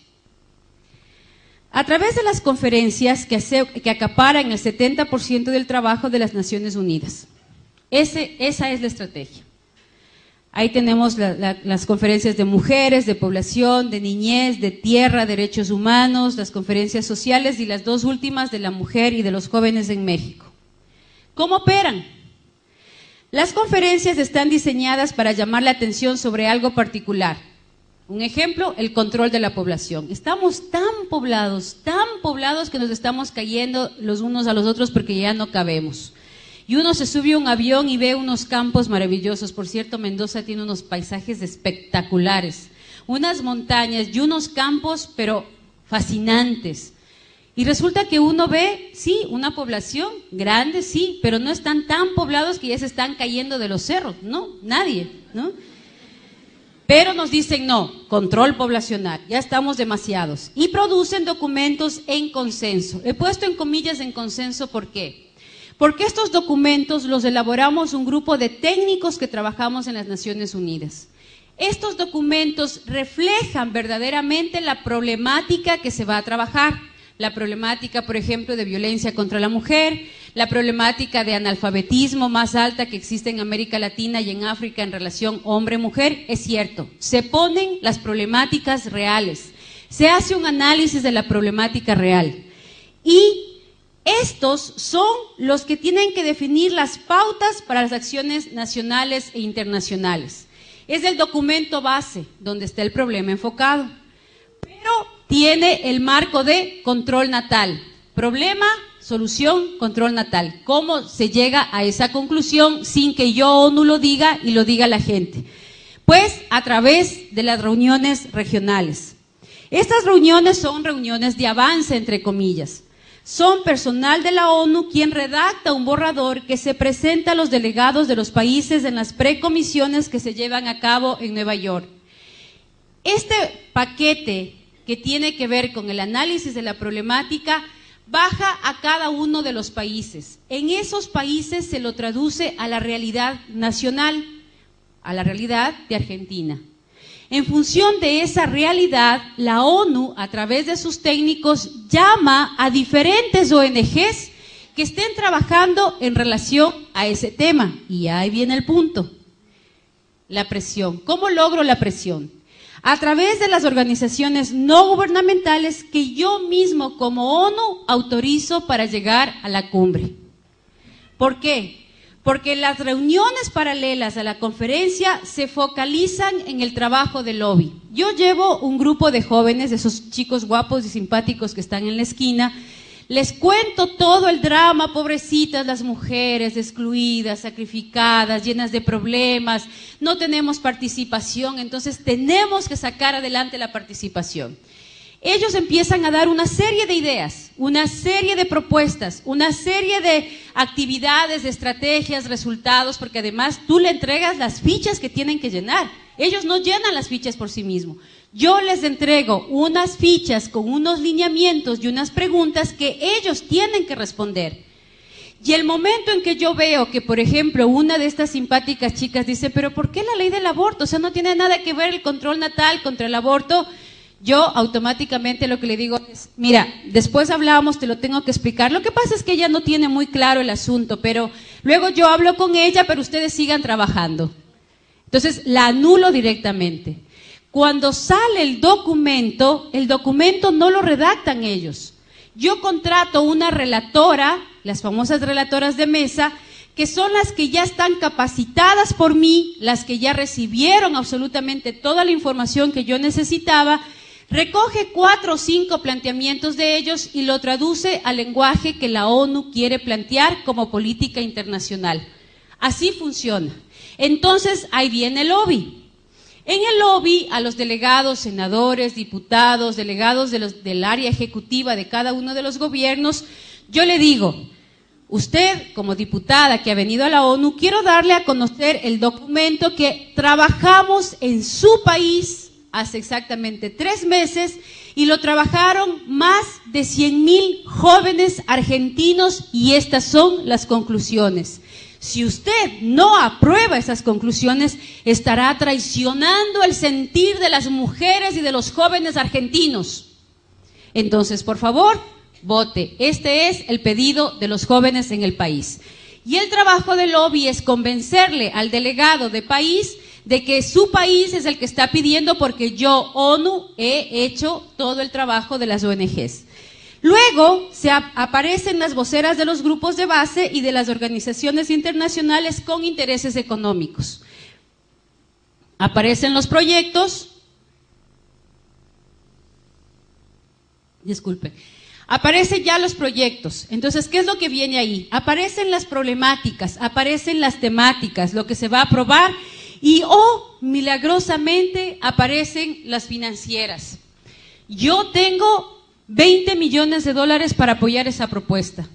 A través de las conferencias que acaparan el 70% del trabajo de las Naciones Unidas. Esa es la estrategia. Ahí tenemos las conferencias de mujeres, de población, de niñez, de tierra, derechos humanos, las conferencias sociales y las dos últimas de la mujer y de los jóvenes en México. ¿Cómo operan? Las conferencias están diseñadas para llamar la atención sobre algo particular. Un ejemplo, el control de la población. Estamos tan poblados que nos estamos cayendo los unos a los otros porque ya no cabemos. Y uno se sube a un avión y ve unos campos maravillosos. Por cierto, Mendoza tiene unos paisajes espectaculares, unas montañas y unos campos, pero fascinantes. Y resulta que uno ve, sí, una población grande, sí, pero no están tan poblados que ya se están cayendo de los cerros, no, nadie, ¿no? Pero nos dicen no, control poblacional, ya estamos demasiados. Y producen documentos en consenso. He puesto en comillas en consenso, ¿por qué? Porque estos documentos los elaboramos un grupo de técnicos que trabajamos en las Naciones Unidas. Estos documentos reflejan verdaderamente la problemática que se va a trabajar. La problemática, por ejemplo, de violencia contra la mujer, la problemática de analfabetismo más alta que existe en América Latina y en África en relación hombre-mujer, es cierto. Se ponen las problemáticas reales, se hace un análisis de la problemática real. Y estos son los que tienen que definir las pautas para las acciones nacionales e internacionales. Es el documento base donde está el problema enfocado, pero tiene el marco de control natal. Problema, solución, control natal. ¿Cómo se llega a esa conclusión sin que yo ONU lo diga y lo diga la gente? Pues a través de las reuniones regionales. Estas reuniones son reuniones de avance, entre comillas. Son personal de la ONU quien redacta un borrador que se presenta a los delegados de los países en las precomisiones que se llevan a cabo en Nueva York. Este paquete que tiene que ver con el análisis de la problemática baja a cada uno de los países. En esos países se lo traduce a la realidad nacional, a la realidad de Argentina. En función de esa realidad, la ONU, a través de sus técnicos, llama a diferentes ONGs que estén trabajando en relación a ese tema. Y ahí viene el punto, la presión. ¿Cómo logro la presión? A través de las organizaciones no gubernamentales que yo mismo como ONU autorizo para llegar a la cumbre. ¿Por qué? Porque las reuniones paralelas a la conferencia se focalizan en el trabajo de lobby. Yo llevo un grupo de jóvenes, de esos chicos guapos y simpáticos que están en la esquina, les cuento todo el drama, pobrecitas las mujeres, excluidas, sacrificadas, llenas de problemas, no tenemos participación, entonces tenemos que sacar adelante la participación. Ellos empiezan a dar una serie de ideas, una serie de propuestas, una serie de actividades, de estrategias, resultados, porque además tú le entregas las fichas que tienen que llenar. Ellos no llenan las fichas por sí mismos. Yo les entrego unas fichas con unos lineamientos y unas preguntas que ellos tienen que responder. Y el momento en que yo veo que, por ejemplo, una de estas simpáticas chicas dice, pero ¿por qué la ley del aborto? O sea, no tiene nada que ver el control natal contra el aborto. Yo automáticamente lo que le digo es, mira, después hablábamos, te lo tengo que explicar. Lo que pasa es que ella no tiene muy claro el asunto, pero luego yo hablo con ella, pero ustedes sigan trabajando. Entonces, la anulo directamente. Cuando sale el documento no lo redactan ellos. Yo contrato una relatora, las famosas relatoras de mesa, que son las que ya están capacitadas por mí, las que ya recibieron absolutamente toda la información que yo necesitaba, recoge 4 o 5 planteamientos de ellos y lo traduce al lenguaje que la ONU quiere plantear como política internacional. Así funciona. Entonces, ahí viene el lobby. En el lobby, a los delegados, senadores, diputados, delegados del área ejecutiva de cada uno de los gobiernos, yo le digo, usted, como diputada que ha venido a la ONU, quiero darle a conocer el documento que trabajamos en su país hace exactamente 3 meses y lo trabajaron más de 100,000 jóvenes argentinos y estas son las conclusiones. Si usted no aprueba esas conclusiones, estará traicionando el sentir de las mujeres y de los jóvenes argentinos. Entonces, por favor, vote. Este es el pedido de los jóvenes en el país. Y el trabajo del lobby es convencerle al delegado de país de que su país es el que está pidiendo porque yo, ONU, he hecho todo el trabajo de las ONGs. Luego aparecen las voceras de los grupos de base y de las organizaciones internacionales con intereses económicos. Aparecen los proyectos. Disculpe. Aparecen ya los proyectos. Entonces, ¿qué es lo que viene ahí? Aparecen las problemáticas, aparecen las temáticas, lo que se va a aprobar y, milagrosamente, aparecen las financieras. Yo tengo 20 millones de dólares para apoyar esa propuesta.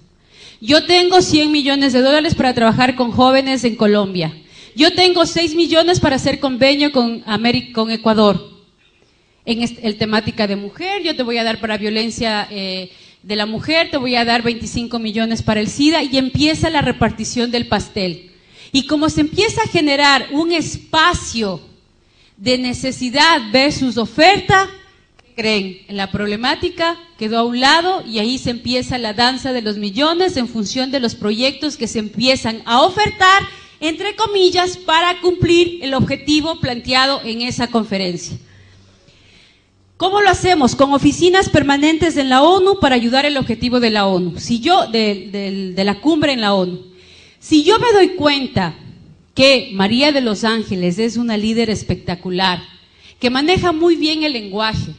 Yo tengo 100 millones de dólares para trabajar con jóvenes en Colombia. Yo tengo 6 millones para hacer convenio con Ecuador. En el temática de mujer, yo te voy a dar para violencia de la mujer, te voy a dar 25 millones para el SIDA y empieza la repartición del pastel. Y como se empieza a generar un espacio de necesidad versus oferta, creen, en la problemática quedó a un lado y ahí se empieza la danza de los millones en función de los proyectos que se empiezan a ofertar, entre comillas, para cumplir el objetivo planteado en esa conferencia. ¿Cómo lo hacemos? Con oficinas permanentes en la ONU para ayudar el objetivo de la ONU, de la cumbre en la ONU. Si yo me doy cuenta que María de los Ángeles es una líder espectacular, que maneja muy bien el lenguaje,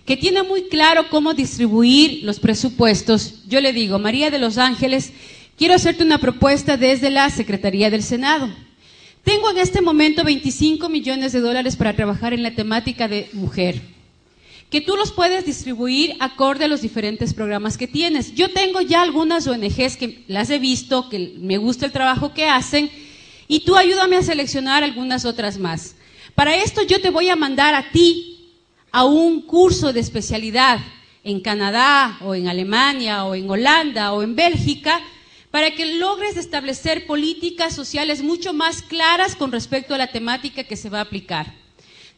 que tiene muy claro cómo distribuir los presupuestos, yo le digo, María de los Ángeles, quiero hacerte una propuesta desde la Secretaría del Senado. Tengo en este momento 25 millones de dólares para trabajar en la temática de mujer, que tú los puedes distribuir acorde a los diferentes programas que tienes. Yo tengo ya algunas ONGs que las he visto, que me gusta el trabajo que hacen, y tú ayúdame a seleccionar algunas otras más. Para esto yo te voy a mandar a ti a un curso de especialidad en Canadá o en Alemania o en Holanda o en Bélgica para que logres establecer políticas sociales mucho más claras con respecto a la temática que se va a aplicar.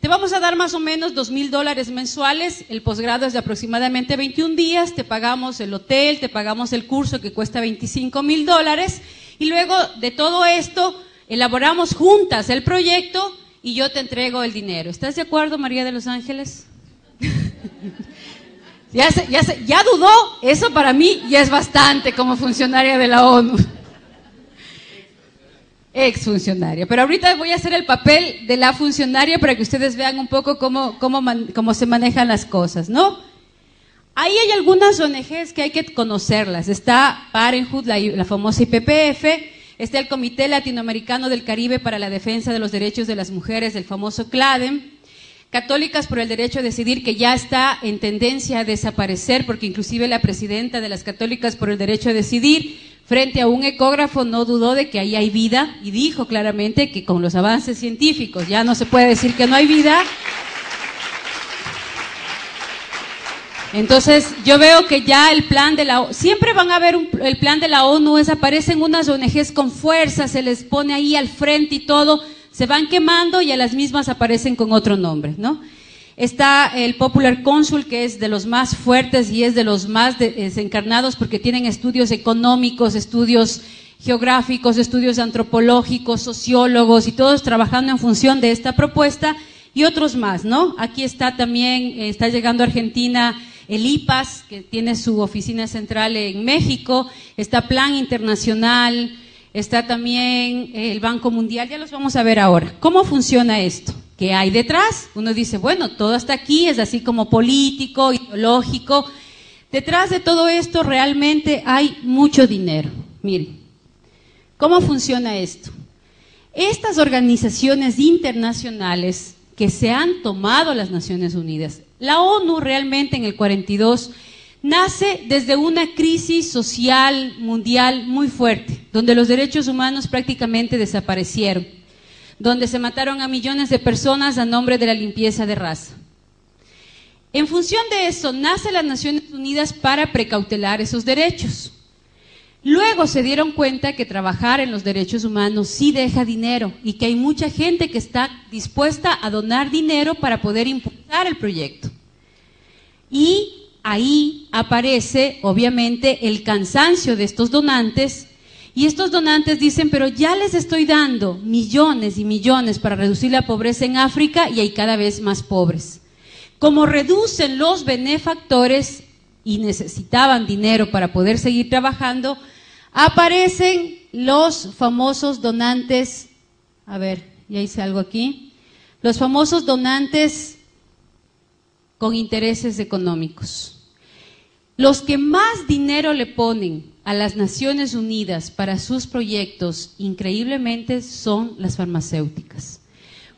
Te vamos a dar más o menos $2,000 mensuales, el posgrado es de aproximadamente 21 días, te pagamos el hotel, te pagamos el curso que cuesta $25,000 y luego de todo esto elaboramos juntas el proyecto y yo te entrego el dinero. ¿Estás de acuerdo, María de los Ángeles? Ya dudó, eso para mí ya es bastante como funcionaria de la ONU. Exfuncionaria, pero ahorita voy a hacer el papel de la funcionaria para que ustedes vean un poco cómo se manejan las cosas, ¿no? Ahí hay algunas ONGs que hay que conocerlas. Está Parenthood, la famosa IPPF, está el Comité Latinoamericano del Caribe para la Defensa de los Derechos de las Mujeres, el famoso CLADEM, Católicas por el Derecho a Decidir, que ya está en tendencia a desaparecer, porque inclusive la presidenta de las Católicas por el Derecho a Decidir, frente a un ecógrafo, no dudó de que ahí hay vida y dijo claramente que con los avances científicos ya no se puede decir que no hay vida. Entonces, yo veo que ya el plan de la ONU, siempre van a ver el plan de la ONU, aparecen unas ONGs con fuerza, se les pone ahí al frente y todo, se van quemando y a las mismas aparecen con otro nombre, ¿no? Está el Popular Council, que es de los más fuertes y es de los más desencarnados porque tienen estudios económicos, estudios geográficos, estudios antropológicos, sociólogos y todos trabajando en función de esta propuesta y otros más, ¿no? Aquí está también, está llegando a Argentina el IPAS, que tiene su oficina central en México, está Plan Internacional, está también el Banco Mundial, ya los vamos a ver ahora. ¿Cómo funciona esto? ¿Qué hay detrás? Uno dice, bueno, todo hasta aquí es así como político, ideológico. Detrás de todo esto realmente hay mucho dinero. Miren, ¿cómo funciona esto? Estas organizaciones internacionales que se han tomado las Naciones Unidas, la ONU realmente en el 42 nace desde una crisis social mundial muy fuerte, donde los derechos humanos prácticamente desaparecieron, donde se mataron a millones de personas a nombre de la limpieza de raza. En función de eso, nace las Naciones Unidas para precautelar esos derechos. Luego se dieron cuenta que trabajar en los derechos humanos sí deja dinero y que hay mucha gente que está dispuesta a donar dinero para poder impulsar el proyecto. Y ahí aparece, obviamente, el cansancio de estos donantes, y estos donantes dicen, pero ya les estoy dando millones y millones para reducir la pobreza en África y hay cada vez más pobres. Como reducen los benefactores y necesitaban dinero para poder seguir trabajando, aparecen los famosos donantes, a ver, ya hice algo aquí, los famosos donantes con intereses económicos. Los que más dinero le ponen a las Naciones Unidas para sus proyectos, increíblemente, son las farmacéuticas.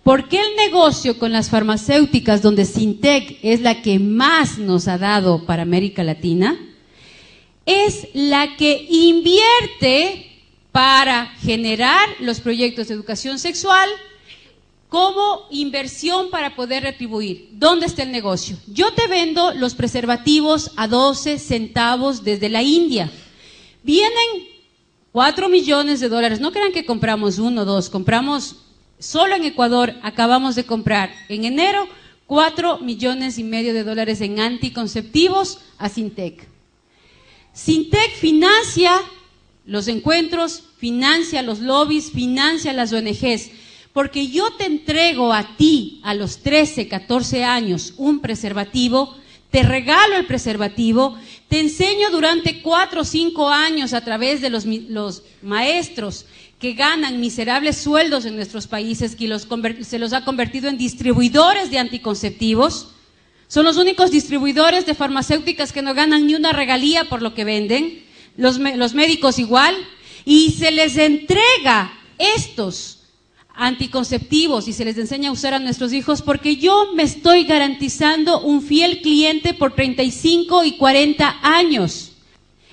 ¿Por qué el negocio con las farmacéuticas, donde Sintec es la que más nos ha dado para América Latina? Es la que invierte para generar los proyectos de educación sexual como inversión para poder retribuir. ¿Dónde está el negocio? Yo te vendo los preservativos a 12 centavos desde la India. Vienen 4 millones de dólares. No crean que compramos 1 o 2, compramos, solo en Ecuador acabamos de comprar en enero 4,5 millones de dólares en anticonceptivos a Sintec. Sintec financia los encuentros, financia los lobbies, financia las ONGs, porque yo te entrego a ti, a los 13, 14 años, un preservativo, te regalo el preservativo, te enseño durante 4 o 5 años a través de los maestros que ganan miserables sueldos en nuestros países, que se los ha convertido en distribuidores de anticonceptivos. Son los únicos distribuidores de farmacéuticas que no ganan ni una regalía por lo que venden, los médicos igual, y se les entrega estos anticonceptivos y se les enseña a usar a nuestros hijos porque yo me estoy garantizando un fiel cliente por 35 y 40 años.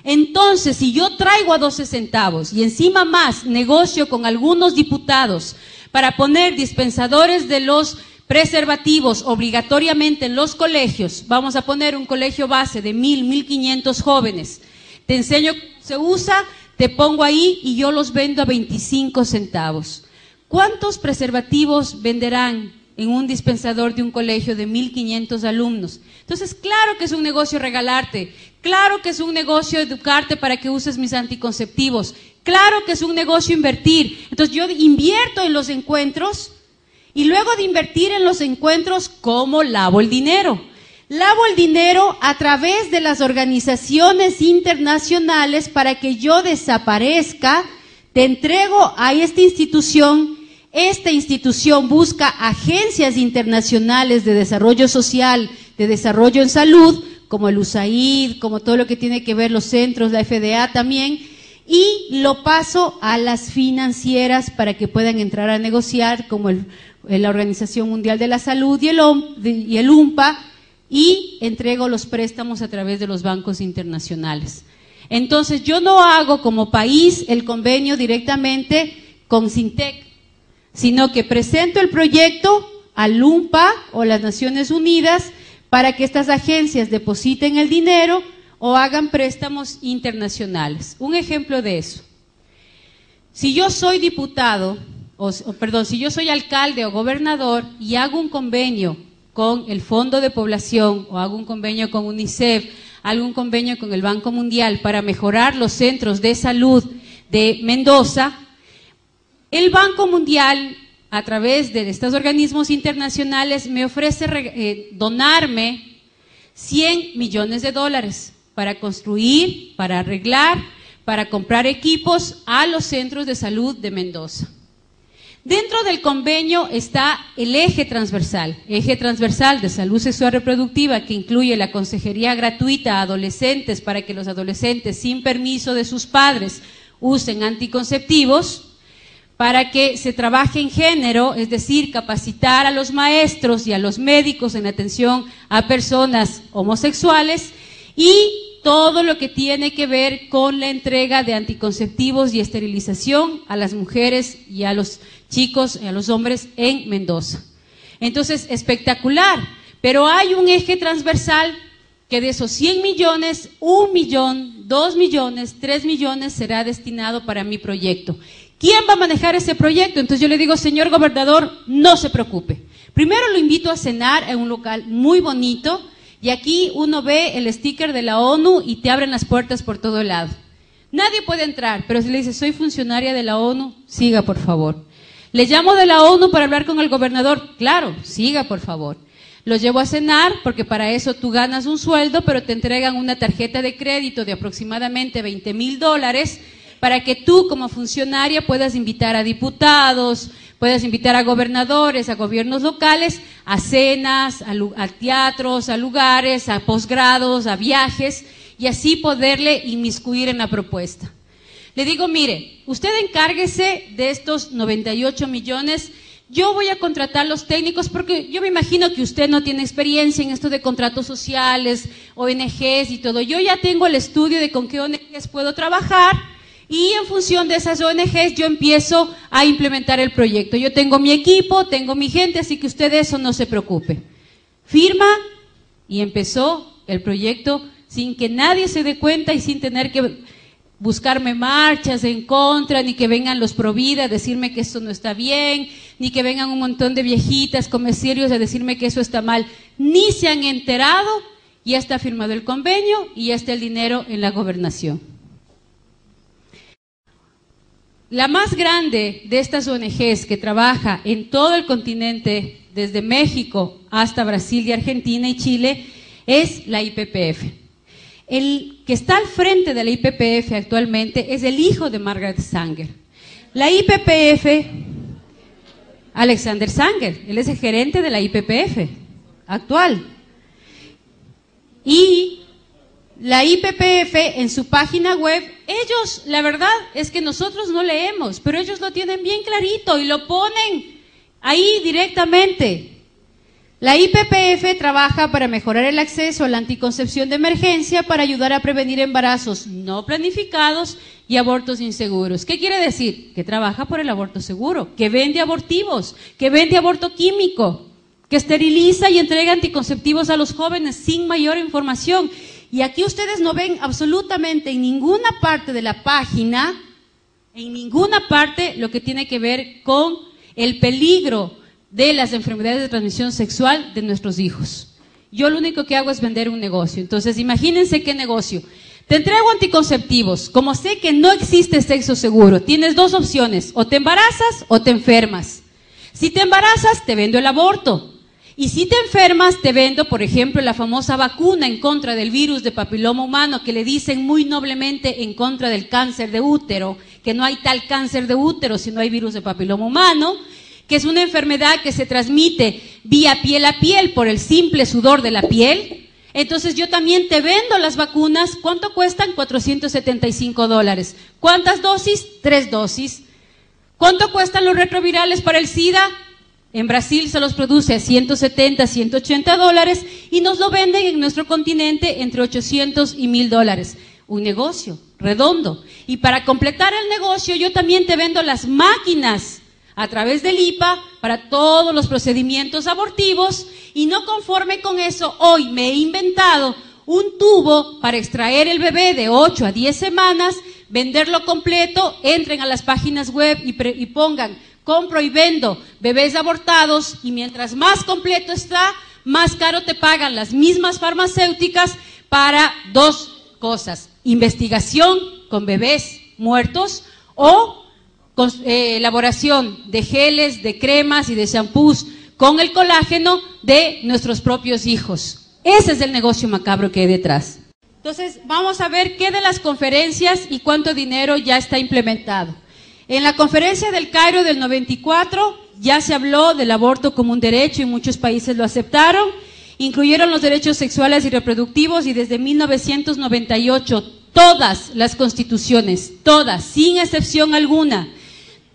Entonces, si yo traigo a 12 centavos y encima más negocio con algunos diputados para poner dispensadores de los preservativos obligatoriamente en los colegios, vamos a poner un colegio base de 1,500 jóvenes, te enseño cómo se usa, te pongo ahí y yo los vendo a 25 centavos. ¿Cuántos preservativos venderán en un dispensador de un colegio de 1,500 alumnos? Entonces, claro que es un negocio regalarte, claro que es un negocio educarte para que uses mis anticonceptivos, claro que es un negocio invertir. Entonces, yo invierto en los encuentros y luego de invertir en los encuentros, ¿cómo lavo el dinero? Lavo el dinero a través de las organizaciones internacionales para que yo desaparezca, te entrego a esta institución busca agencias internacionales de desarrollo social, de desarrollo en salud, como el USAID, como todo lo que tiene que ver los centros, la FDA también, y lo paso a las financieras para que puedan entrar a negociar, como la Organización Mundial de la Salud y el UNPA, y entrego los préstamos a través de los bancos internacionales. Entonces, yo no hago como país el convenio directamente con Sintec, sino que presento el proyecto al UNPA o las Naciones Unidas para que estas agencias depositen el dinero o hagan préstamos internacionales. Un ejemplo de eso. Si yo soy diputado, si yo soy alcalde o gobernador y hago un convenio con el Fondo de Población o hago un convenio con UNICEF, hago un convenio con el Banco Mundial para mejorar los centros de salud de Mendoza, el Banco Mundial, a través de estos organismos internacionales, me ofrece donarme $100 millones para construir, para arreglar, para comprar equipos a los centros de salud de Mendoza. Dentro del convenio está el eje transversal de salud sexual reproductiva, que incluye la consejería gratuita a adolescentes para que los adolescentes sin permiso de sus padres usen anticonceptivos, para que se trabaje en género, es decir, capacitar a los maestros y a los médicos en atención a personas homosexuales, y todo lo que tiene que ver con la entrega de anticonceptivos y esterilización a las mujeres y a los chicos y a los hombres en Mendoza. Entonces, espectacular, pero hay un eje transversal que de esos 100 millones, 1 millón, 2 millones, 3 millones será destinado para mi proyecto. ¿Quién va a manejar ese proyecto? Entonces yo le digo, señor gobernador, no se preocupe. Primero lo invito a cenar en un local muy bonito, y aquí uno ve el sticker de la ONU y te abren las puertas por todo lado. Nadie puede entrar, pero si le dice, soy funcionaria de la ONU, siga por favor. Le llamo de la ONU para hablar con el gobernador, claro, siga por favor. Los llevo a cenar, porque para eso tú ganas un sueldo, pero te entregan una tarjeta de crédito de aproximadamente $20,000 para que tú como funcionaria puedas invitar a diputados, puedas invitar a gobernadores, a gobiernos locales, a cenas, a teatros, a lugares, a posgrados, a viajes, y así poderle inmiscuir en la propuesta. Le digo, mire, usted encárguese de estos 98 millones, yo voy a contratar los técnicos, porque yo me imagino que usted no tiene experiencia en esto de contratos sociales, ONGs y todo. Yo ya tengo el estudio de con qué ONGs puedo trabajar, y en función de esas ONGs yo empiezo a implementar el proyecto. Yo tengo mi equipo, tengo mi gente, así que usted de eso no se preocupe. Firma, y empezó el proyecto sin que nadie se dé cuenta y sin tener que buscarme marchas en contra, ni que vengan los Provida a decirme que esto no está bien, ni que vengan un montón de viejitas comerciarios a decirme que eso está mal. Ni se han enterado, ya está firmado el convenio y ya está el dinero en la gobernación. La más grande de estas ONGs que trabaja en todo el continente, desde México hasta Brasil y Argentina y Chile, es la IPPF. El que está al frente de la IPPF actualmente es el hijo de Margaret Sanger. La IPPF, Alexander Sanger, él es el gerente de la IPPF actual. Y la IPPF en su página web, ellos, la verdad es que nosotros no leemos, pero ellos lo tienen bien clarito y lo ponen ahí directamente. La IPPF trabaja para mejorar el acceso a la anticoncepción de emergencia para ayudar a prevenir embarazos no planificados y abortos inseguros. ¿Qué quiere decir? Que trabaja por el aborto seguro, que vende abortivos, que vende aborto químico, que esteriliza y entrega anticonceptivos a los jóvenes sin mayor información. Y aquí ustedes no ven absolutamente en ninguna parte de la página, en ninguna parte, lo que tiene que ver con el peligro de las enfermedades de transmisión sexual de nuestros hijos. Yo lo único que hago es vender un negocio. Entonces, imagínense qué negocio. Te entrego anticonceptivos. Como sé que no existe sexo seguro, tienes dos opciones: o te embarazas o te enfermas. Si te embarazas, te vendo el aborto. Y si te enfermas, te vendo, por ejemplo, la famosa vacuna en contra del virus de papiloma humano, que le dicen muy noblemente en contra del cáncer de útero, que no hay tal cáncer de útero si no hay virus de papiloma humano, que es una enfermedad que se transmite vía piel a piel por el simple sudor de la piel. Entonces yo también te vendo las vacunas. ¿Cuánto cuestan? $475. ¿Cuántas dosis? 3 dosis. ¿Cuánto cuestan los retrovirales para el SIDA? En Brasil se los produce a $170, $180 y nos lo venden en nuestro continente entre $800 y $1,000. Un negocio redondo. Y para completar el negocio, yo también te vendo las máquinas a través del IPA para todos los procedimientos abortivos, y no conforme con eso, hoy me he inventado un tubo para extraer el bebé de 8 a 10 semanas, venderlo completo. Entren a las páginas web y pongan compro y vendo bebés abortados, y mientras más completo está, más caro te pagan las mismas farmacéuticas para dos cosas: investigación con bebés muertos o elaboración de geles, de cremas y de shampoos con el colágeno de nuestros propios hijos. Ese es el negocio macabro que hay detrás. Entonces, vamos a ver qué de las conferencias y cuánto dinero ya está implementado. En la conferencia del Cairo del 94 ya se habló del aborto como un derecho y muchos países lo aceptaron. Incluyeron los derechos sexuales y reproductivos, y desde 1998 todas las constituciones, todas, sin excepción alguna,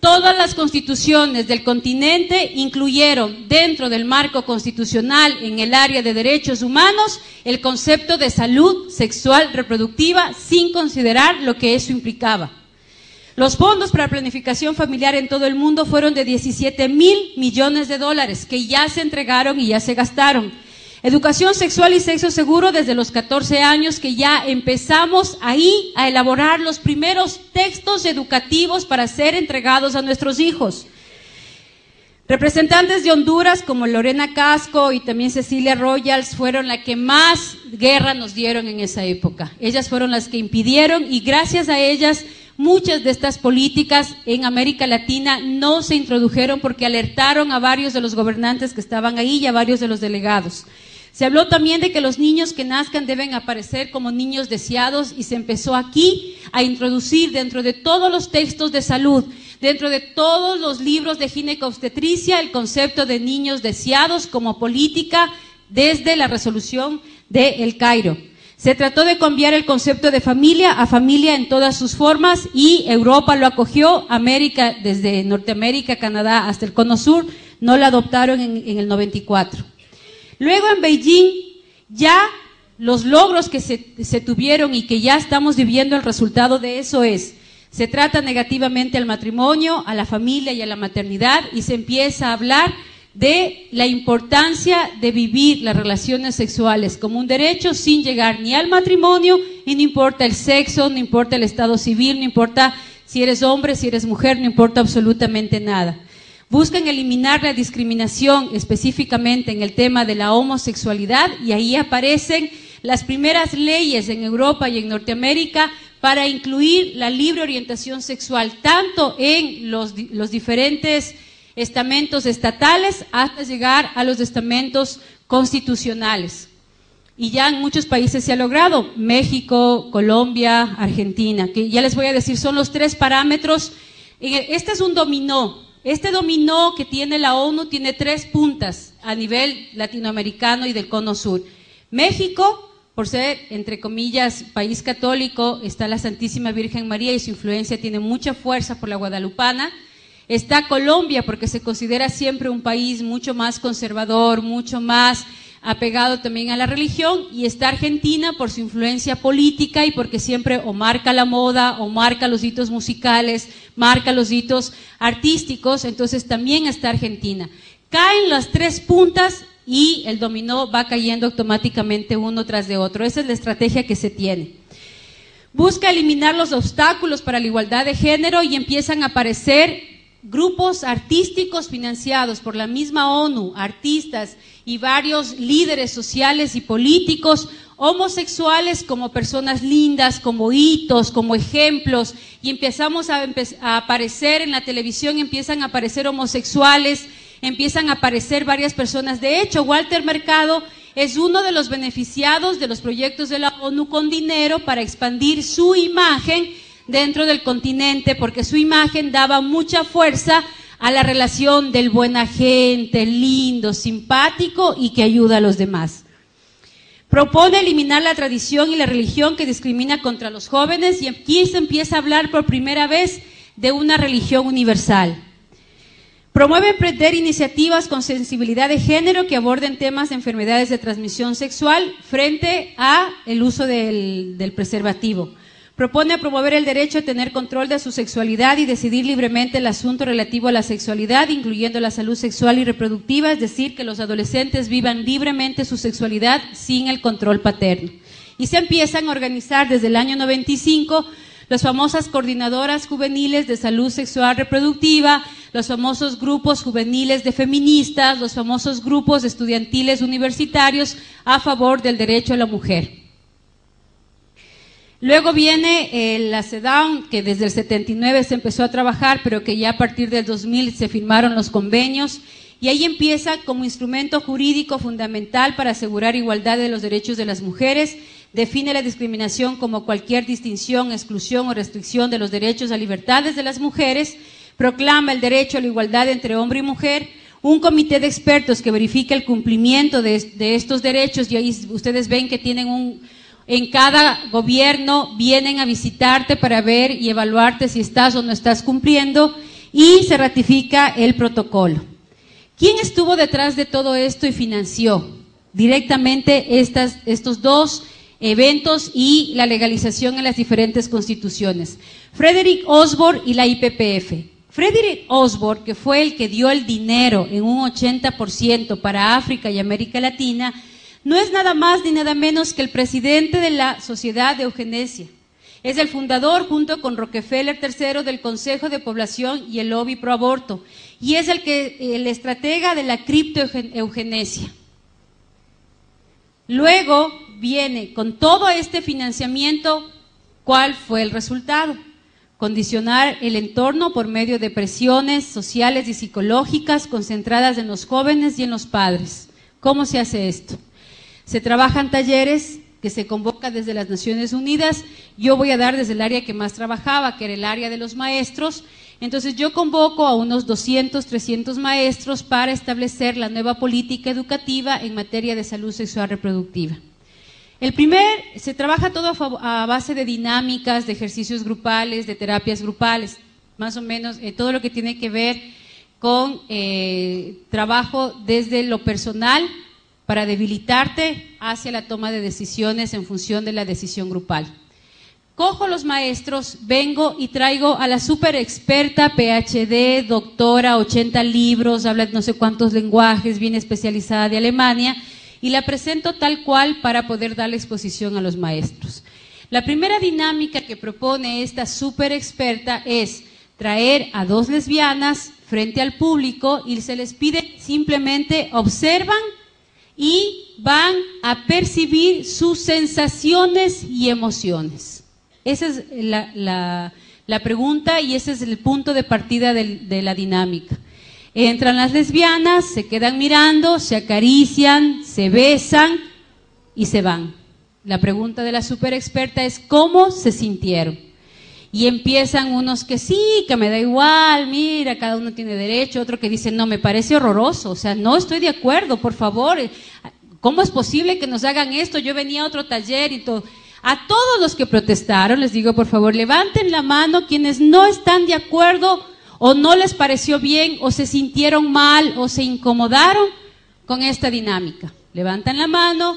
todas las constituciones del continente incluyeron dentro del marco constitucional en el área de derechos humanos el concepto de salud sexual reproductiva, sin considerar lo que eso implicaba. Los fondos para planificación familiar en todo el mundo fueron de 17.000 millones de dólares que ya se entregaron y ya se gastaron. Educación sexual y sexo seguro desde los 14 años, que ya empezamos ahí a elaborar los primeros textos educativos para ser entregados a nuestros hijos. Representantes de Honduras como Lorena Casco y también Cecilia Royals fueron las que más guerra nos dieron en esa época. Ellas fueron las que impidieron, y gracias a ellas muchas de estas políticas en América Latina no se introdujeron, porque alertaron a varios de los gobernantes que estaban ahí y a varios de los delegados. Se habló también de que los niños que nazcan deben aparecer como niños deseados, y se empezó aquí a introducir dentro de todos los textos de salud, dentro de todos los libros de ginecobstetricia, el concepto de niños deseados como política desde la resolución de El Cairo. Se trató de cambiar el concepto de familia a familia en todas sus formas, y Europa lo acogió. América, desde Norteamérica, Canadá hasta el Cono Sur, no la adoptaron en el 94. Luego en Beijing, ya los logros que se tuvieron y que ya estamos viviendo el resultado de eso se trata negativamente al matrimonio, a la familia y a la maternidad, y se empieza a hablar de la importancia de vivir las relaciones sexuales como un derecho, sin llegar ni al matrimonio, y no importa el sexo, no importa el estado civil, no importa si eres hombre, si eres mujer, no importa absolutamente nada. Buscan eliminar la discriminación específicamente en el tema de la homosexualidad, y ahí aparecen las primeras leyes en Europa y en Norteamérica para incluir la libre orientación sexual, tanto en los diferentes estamentos estatales hasta llegar a los estamentos constitucionales. Y ya en muchos países se ha logrado: México, Colombia, Argentina, que ya les voy a decir, son los 3 parámetros. Este es un dominó. Este dominó que tiene la ONU tiene 3 puntas a nivel latinoamericano y del Cono Sur. México, por ser, entre comillas, país católico, está la Santísima Virgen María y su influencia tiene mucha fuerza por la guadalupana. Está Colombia, porque se considera siempre un país mucho más conservador, mucho más apegado también a la religión, y está Argentina por su influencia política y porque siempre o marca la moda, o marca los hitos musicales, marca los hitos artísticos. Entonces también está Argentina. Caen las 3 puntas y el dominó va cayendo automáticamente uno tras de otro. Esa es la estrategia que se tiene. Busca eliminar los obstáculos para la igualdad de género, y empiezan a aparecer grupos artísticos financiados por la misma ONU, artistas y varios líderes sociales y políticos, homosexuales como personas lindas, como hitos, como ejemplos, y empezamos a aparecer en la televisión, empiezan a aparecer homosexuales, empiezan a aparecer varias personas. De hecho, Walter Mercado es uno de los beneficiados de los proyectos de la ONU con dinero para expandir su imagen dentro del continente, porque su imagen daba mucha fuerza a la relación del buena gente, lindo, simpático y que ayuda a los demás. Propone eliminar la tradición y la religión que discrimina contra los jóvenes, y aquí se empieza a hablar por primera vez de una religión universal. Promueve emprender iniciativas con sensibilidad de género que aborden temas de enfermedades de transmisión sexual frente a el uso del preservativo. Propone promover el derecho a tener control de su sexualidad y decidir libremente el asunto relativo a la sexualidad, incluyendo la salud sexual y reproductiva, es decir, que los adolescentes vivan libremente su sexualidad sin el control paterno. Y se empiezan a organizar desde el año 95 las famosas coordinadoras juveniles de salud sexual reproductiva, los famosos grupos juveniles de feministas, los famosos grupos estudiantiles universitarios a favor del derecho a la mujer. Luego viene la CEDAW, que desde el 79 se empezó a trabajar, pero que ya a partir del 2000 se firmaron los convenios, y ahí empieza como instrumento jurídico fundamental para asegurar igualdad de los derechos de las mujeres. Define la discriminación como cualquier distinción, exclusión o restricción de los derechos a libertades de las mujeres, proclama el derecho a la igualdad entre hombre y mujer, un comité de expertos que verifica el cumplimiento de estos derechos, y ahí ustedes ven que tienen en cada gobierno vienen a visitarte para ver y evaluarte si estás o no estás cumpliendo, y se ratifica el protocolo. ¿Quién estuvo detrás de todo esto y financió directamente estos dos eventos y la legalización en las diferentes constituciones? Frederick Osborne y la IPPF. Frederick Osborne, que fue el que dio el dinero en un 80% para África y América Latina, no es nada más ni nada menos que el presidente de la Sociedad de Eugenesia. Es el fundador, junto con Rockefeller III, del Consejo de Población y el Lobby Pro Aborto, y es el estratega de la criptoeugenesia. Luego viene, con todo este financiamiento, ¿cuál fue el resultado? Condicionar el entorno por medio de presiones sociales y psicológicas concentradas en los jóvenes y en los padres. ¿Cómo se hace esto? Se trabajan talleres que se convoca desde las Naciones Unidas. Yo voy a dar desde el área que más trabajaba, que era el área de los maestros. Entonces yo convoco a unos 200, 300 maestros para establecer la nueva política educativa en materia de salud sexual reproductiva. Se trabaja todo a base de dinámicas, de ejercicios grupales, de terapias grupales, más o menos todo lo que tiene que ver con trabajo desde lo personal, para debilitarte hacia la toma de decisiones en función de la decisión grupal. Cojo los maestros, vengo y traigo a la super experta, PhD, doctora, 80 libros, habla no sé cuántos lenguajes, bien especializada de Alemania, y la presento tal cual para poder darle exposición a los maestros. La primera dinámica que propone esta super experta es traer a dos lesbianas frente al público y se les pide simplemente observan y van a percibir sus sensaciones y emociones. Esa es la pregunta y ese es el punto de partida de la dinámica. Entran las lesbianas, se quedan mirando, se acarician, se besan y se van. La pregunta de la super experta es ¿cómo se sintieron? Y empiezan unos que sí, que me da igual, mira, cada uno tiene derecho, otro que dice, no, me parece horroroso, o sea, no estoy de acuerdo, por favor, ¿cómo es posible que nos hagan esto? Yo venía a otro taller y todo. A todos los que protestaron, les digo, por favor, levanten la mano quienes no están de acuerdo o no les pareció bien o se sintieron mal o se incomodaron con esta dinámica. Levantan la mano,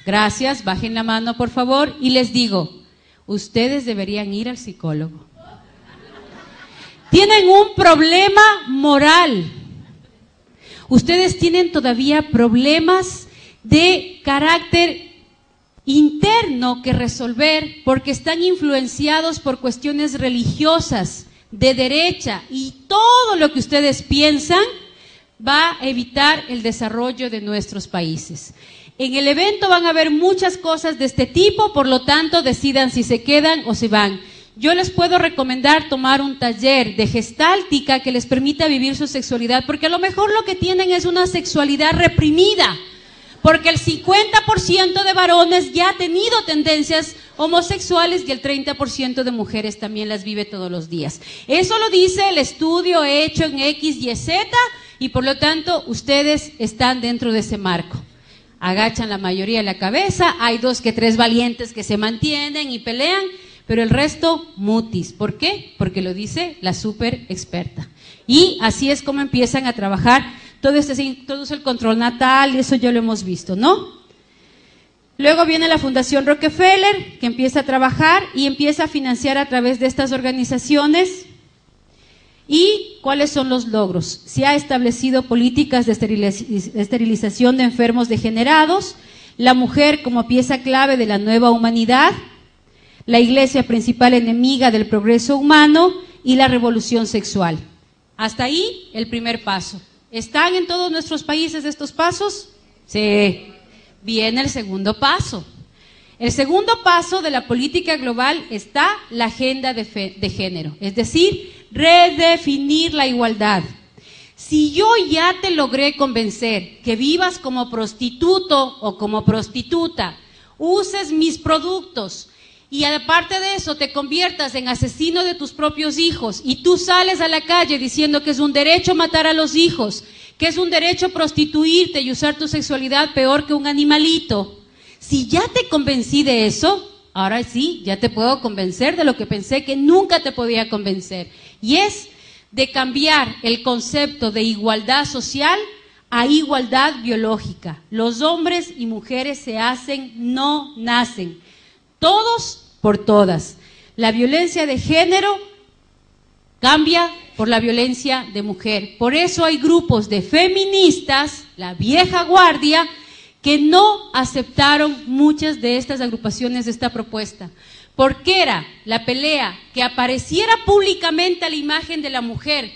gracias, bajen la mano, por favor, y les digo, ustedes deberían ir al psicólogo. Tienen un problema moral. Ustedes tienen todavía problemas de carácter interno que resolver porque están influenciados por cuestiones religiosas, de derecha, y todo lo que ustedes piensan va a evitar el desarrollo de nuestros países. En el evento van a haber muchas cosas de este tipo, por lo tanto decidan si se quedan o se van. Yo les puedo recomendar tomar un taller de gestáltica que les permita vivir su sexualidad, porque a lo mejor lo que tienen es una sexualidad reprimida, porque el 50% de varones ya ha tenido tendencias homosexuales y el 30% de mujeres también las vive todos los días. Eso lo dice el estudio hecho en X, Y, Z, y por lo tanto ustedes están dentro de ese marco. Agachan la mayoría la cabeza, hay 2 que 3 valientes que se mantienen y pelean, pero el resto mutis. ¿Por qué? Porque lo dice la super experta. Y así es como empiezan a trabajar todo el control natal, y eso ya lo hemos visto, ¿no? Luego viene la Fundación Rockefeller, que empieza a trabajar y empieza a financiar a través de estas organizaciones. ¿Y cuáles son los logros? Se ha establecido políticas de esterilización de enfermos degenerados, la mujer como pieza clave de la nueva humanidad, la iglesia principal enemiga del progreso humano y la revolución sexual. Hasta ahí el primer paso. ¿Están en todos nuestros países estos pasos? Sí. Viene el segundo paso. El segundo paso de la política global está la agenda de género, es decir, redefinir la igualdad. Si yo ya te logré convencer que vivas como prostituto o como prostituta, uses mis productos y aparte de eso te conviertas en asesino de tus propios hijos y tú sales a la calle diciendo que es un derecho matar a los hijos, que es un derecho prostituirte y usar tu sexualidad peor que un animalito, si ya te convencí de eso, ahora sí, ya te puedo convencer de lo que pensé que nunca te podía convencer. Y es de cambiar el concepto de igualdad social a igualdad biológica. Los hombres y mujeres se hacen, no nacen. Todos por todas. La violencia de género cambia por la violencia de mujer. Por eso hay grupos de feministas, la vieja guardia, que no aceptaron muchas de estas agrupaciones de esta propuesta. Porque era la pelea que apareciera públicamente la imagen de la mujer,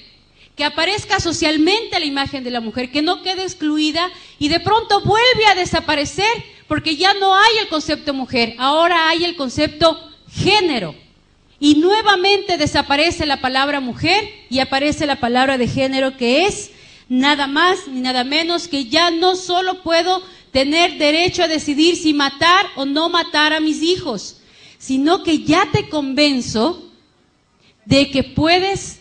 que aparezca socialmente la imagen de la mujer, que no quede excluida y de pronto vuelve a desaparecer porque ya no hay el concepto mujer, ahora hay el concepto género. Y nuevamente desaparece la palabra mujer y aparece la palabra de género, que es nada más ni nada menos que ya no solo puedo tener derecho a decidir si matar o no matar a mis hijos, sino que ya te convenzo de que puedes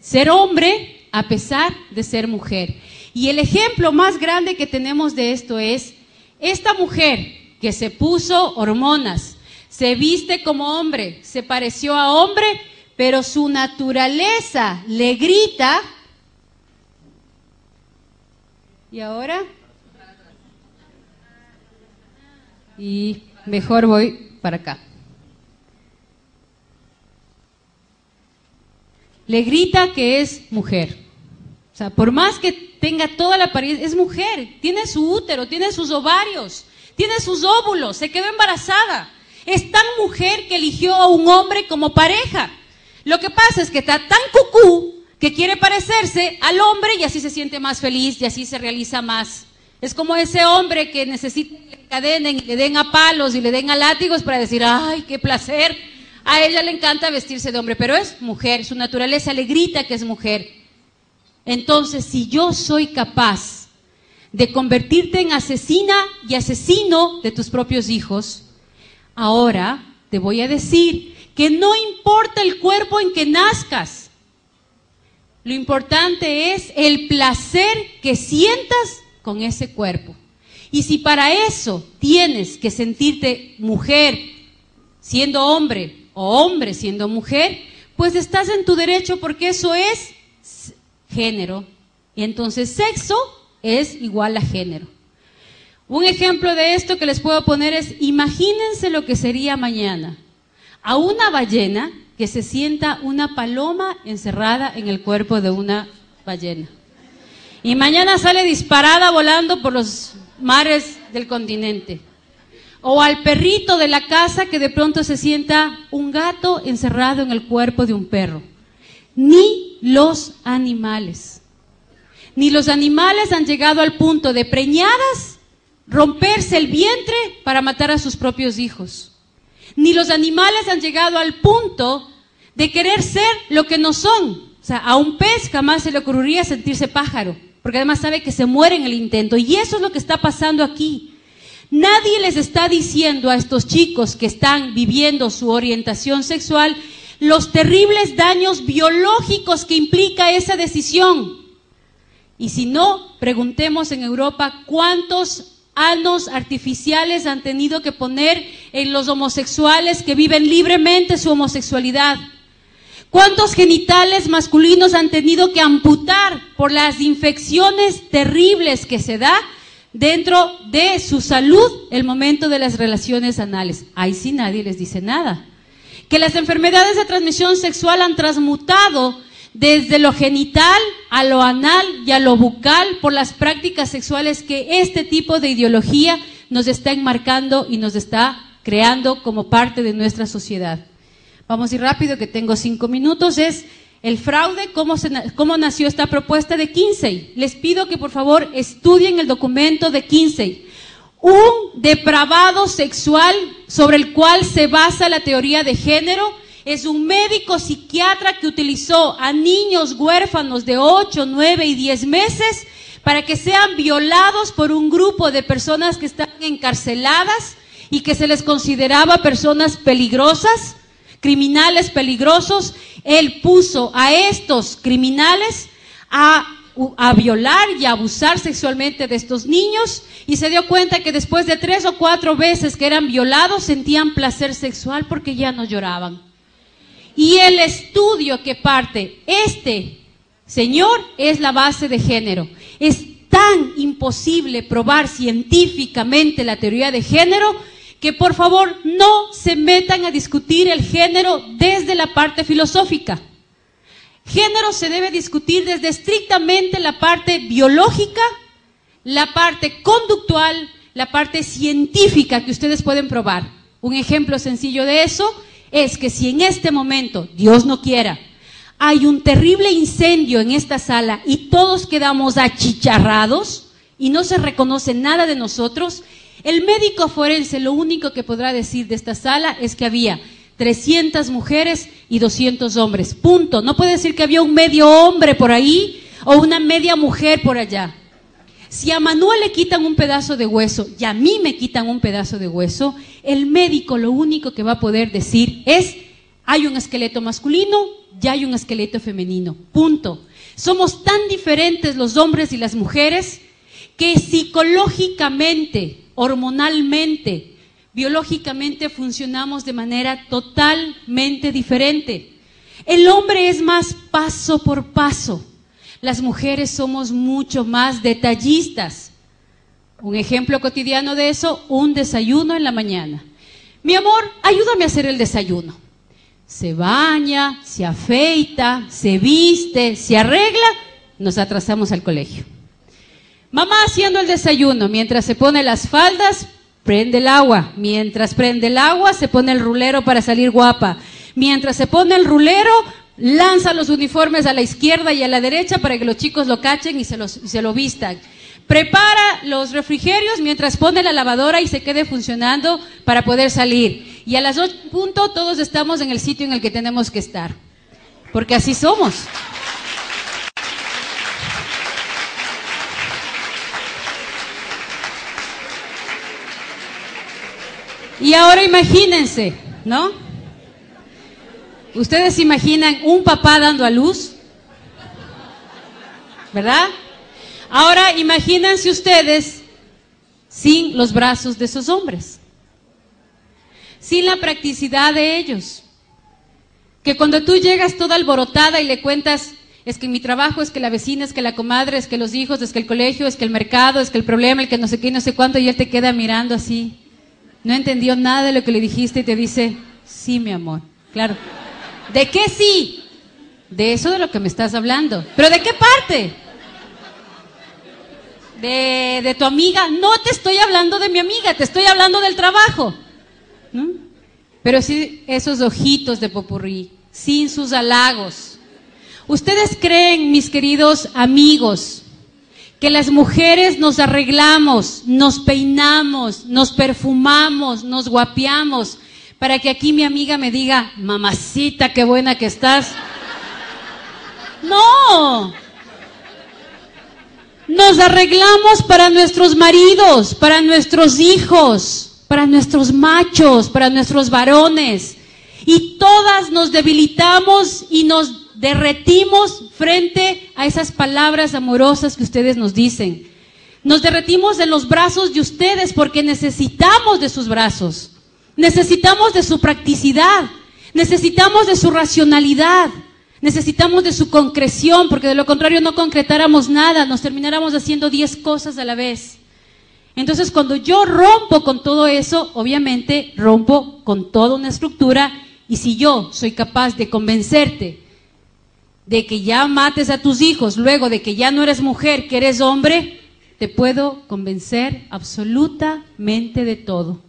ser hombre a pesar de ser mujer. Y el ejemplo más grande que tenemos de esto es esta mujer que se puso hormonas, se viste como hombre, se pareció a hombre, pero su naturaleza le grita. ¿Y ahora? Y mejor voy para acá. Le grita que es mujer. O sea, por más que tenga toda la apariencia, es mujer, tiene su útero, tiene sus ovarios, tiene sus óvulos, se quedó embarazada. Es tan mujer que eligió a un hombre como pareja. Lo que pasa es que está tan cucú que quiere parecerse al hombre y así se siente más feliz y así se realiza más. Es como ese hombre que necesita que le encadenen y le den a palos y le den a látigos para decir, ¡ay, qué placer! A ella le encanta vestirse de hombre, pero es mujer, su naturaleza le grita que es mujer. Entonces, si yo soy capaz de convertirte en asesina y asesino de tus propios hijos, ahora te voy a decir que no importa el cuerpo en que nazcas, lo importante es el placer que sientas con ese cuerpo. Y si para eso tienes que sentirte mujer siendo hombre o hombre siendo mujer, pues estás en tu derecho porque eso es género. Y entonces sexo es igual a género. Un ejemplo de esto que les puedo poner es, imagínense lo que sería mañana a una ballena que se sienta una paloma encerrada en el cuerpo de una ballena. Y mañana sale disparada volando por los mares del continente. O al perrito de la casa que de pronto se sienta un gato encerrado en el cuerpo de un perro. Ni los animales. Ni los animales han llegado al punto de preñadas romperse el vientre para matar a sus propios hijos. Ni los animales han llegado al punto de querer ser lo que no son. O sea, a un pez jamás se le ocurriría sentirse pájaro, porque además sabe que se muere en el intento. Y eso es lo que está pasando aquí. Nadie les está diciendo a estos chicos que están viviendo su orientación sexual los terribles daños biológicos que implica esa decisión. Y si no, preguntemos en Europa cuántos anos artificiales han tenido que poner en los homosexuales que viven libremente su homosexualidad. ¿Cuántos genitales masculinos han tenido que amputar por las infecciones terribles que se da dentro de su salud el momento de las relaciones anales. Ahí sí nadie les dice nada. Que las enfermedades de transmisión sexual han transmutado desde lo genital a lo anal y a lo bucal por las prácticas sexuales que este tipo de ideología nos está enmarcando y nos está creando como parte de nuestra sociedad. Vamos a ir rápido, que tengo 5 minutos. Es el fraude, cómo nació esta propuesta de Kinsey. Les pido que por favor estudien el documento de Kinsey. Un depravado sexual sobre el cual se basa la teoría de género es un médico psiquiatra que utilizó a niños huérfanos de 8, 9 y 10 meses para que sean violados por un grupo de personas que están encarceladas y que se les consideraba personas peligrosas, criminales peligrosos. Él puso a estos criminales a violar y a abusar sexualmente de estos niños y se dio cuenta que después de 3 o 4 veces que eran violados sentían placer sexual porque ya no lloraban. Y el estudio que parte este señor es la base de género. Es tan imposible probar científicamente la teoría de género que por favor no se metan a discutir el género desde la parte filosófica. Género se debe discutir desde estrictamente la parte biológica, la parte conductual, la parte científica que ustedes pueden probar. Un ejemplo sencillo de eso es que si en este momento, Dios no quiera, hay un terrible incendio en esta sala y todos quedamos achicharrados y no se reconoce nada de nosotros, el médico forense lo único que podrá decir de esta sala es que había 300 mujeres y 200 hombres, punto. No puede decir que había un medio hombre por ahí o una media mujer por allá. Si a Manuel le quitan un pedazo de hueso y a mí me quitan un pedazo de hueso, el médico lo único que va a poder decir es: hay un esqueleto masculino y hay un esqueleto femenino, punto. Somos tan diferentes los hombres y las mujeres que psicológicamente, hormonalmente, biológicamente funcionamos de manera totalmente diferente. El hombre es más paso por paso. Las mujeres somos mucho más detallistas. Un ejemplo cotidiano de eso, un desayuno en la mañana. Mi amor, ayúdame a hacer el desayuno. Se baña, se afeita, se viste, se arregla, nos atrasamos al colegio. Mamá haciendo el desayuno, mientras se pone las faldas, prende el agua. Mientras prende el agua, se pone el rulero para salir guapa. Mientras se pone el rulero, lanza los uniformes a la izquierda y a la derecha para que los chicos lo cachen y se lo vistan. Prepara los refrigerios mientras pone la lavadora y se quede funcionando para poder salir. Y a las 8 en punto todos estamos en el sitio en el que tenemos que estar. Porque así somos. Y ahora imagínense, ¿no? ¿Ustedes se imaginan un papá dando a luz? ¿Verdad? Ahora imagínense ustedes sin los brazos de esos hombres, sin la practicidad de ellos. Que cuando tú llegas toda alborotada y le cuentas: es que mi trabajo, es que la vecina, es que la comadre, es que los hijos, es que el colegio, es que el mercado, es que el problema, el que no sé qué, no sé cuánto, y él te queda mirando así. No entendió nada de lo que le dijiste y te dice: sí, mi amor, claro. ¿De qué sí? De eso de lo que me estás hablando. ¿Pero de qué parte? De tu amiga. No te estoy hablando de mi amiga, te estoy hablando del trabajo, ¿no? Pero sí, esos ojitos de popurrí, sin sus halagos. ¿Ustedes creen, mis queridos amigos, que las mujeres nos arreglamos, nos peinamos, nos perfumamos, nos guapeamos para que aquí mi amiga me diga: mamacita, qué buena que estás? No. Nos arreglamos para nuestros maridos, para nuestros hijos, para nuestros machos, para nuestros varones. Y todas nos debilitamos y nos derretimos frente a esas palabras amorosas que ustedes nos dicen. Nos derretimos en los brazos de ustedes porque necesitamos de sus brazos. Necesitamos de su practicidad. Necesitamos de su racionalidad. Necesitamos de su concreción, porque de lo contrario no concretáramos nada, nos termináramos haciendo 10 cosas a la vez. Entonces, cuando yo rompo con todo eso, obviamente rompo con toda una estructura, y si yo soy capaz de convencerte de que ya mates a tus hijos, luego de que ya no eres mujer, que eres hombre, te puedo convencer absolutamente de todo.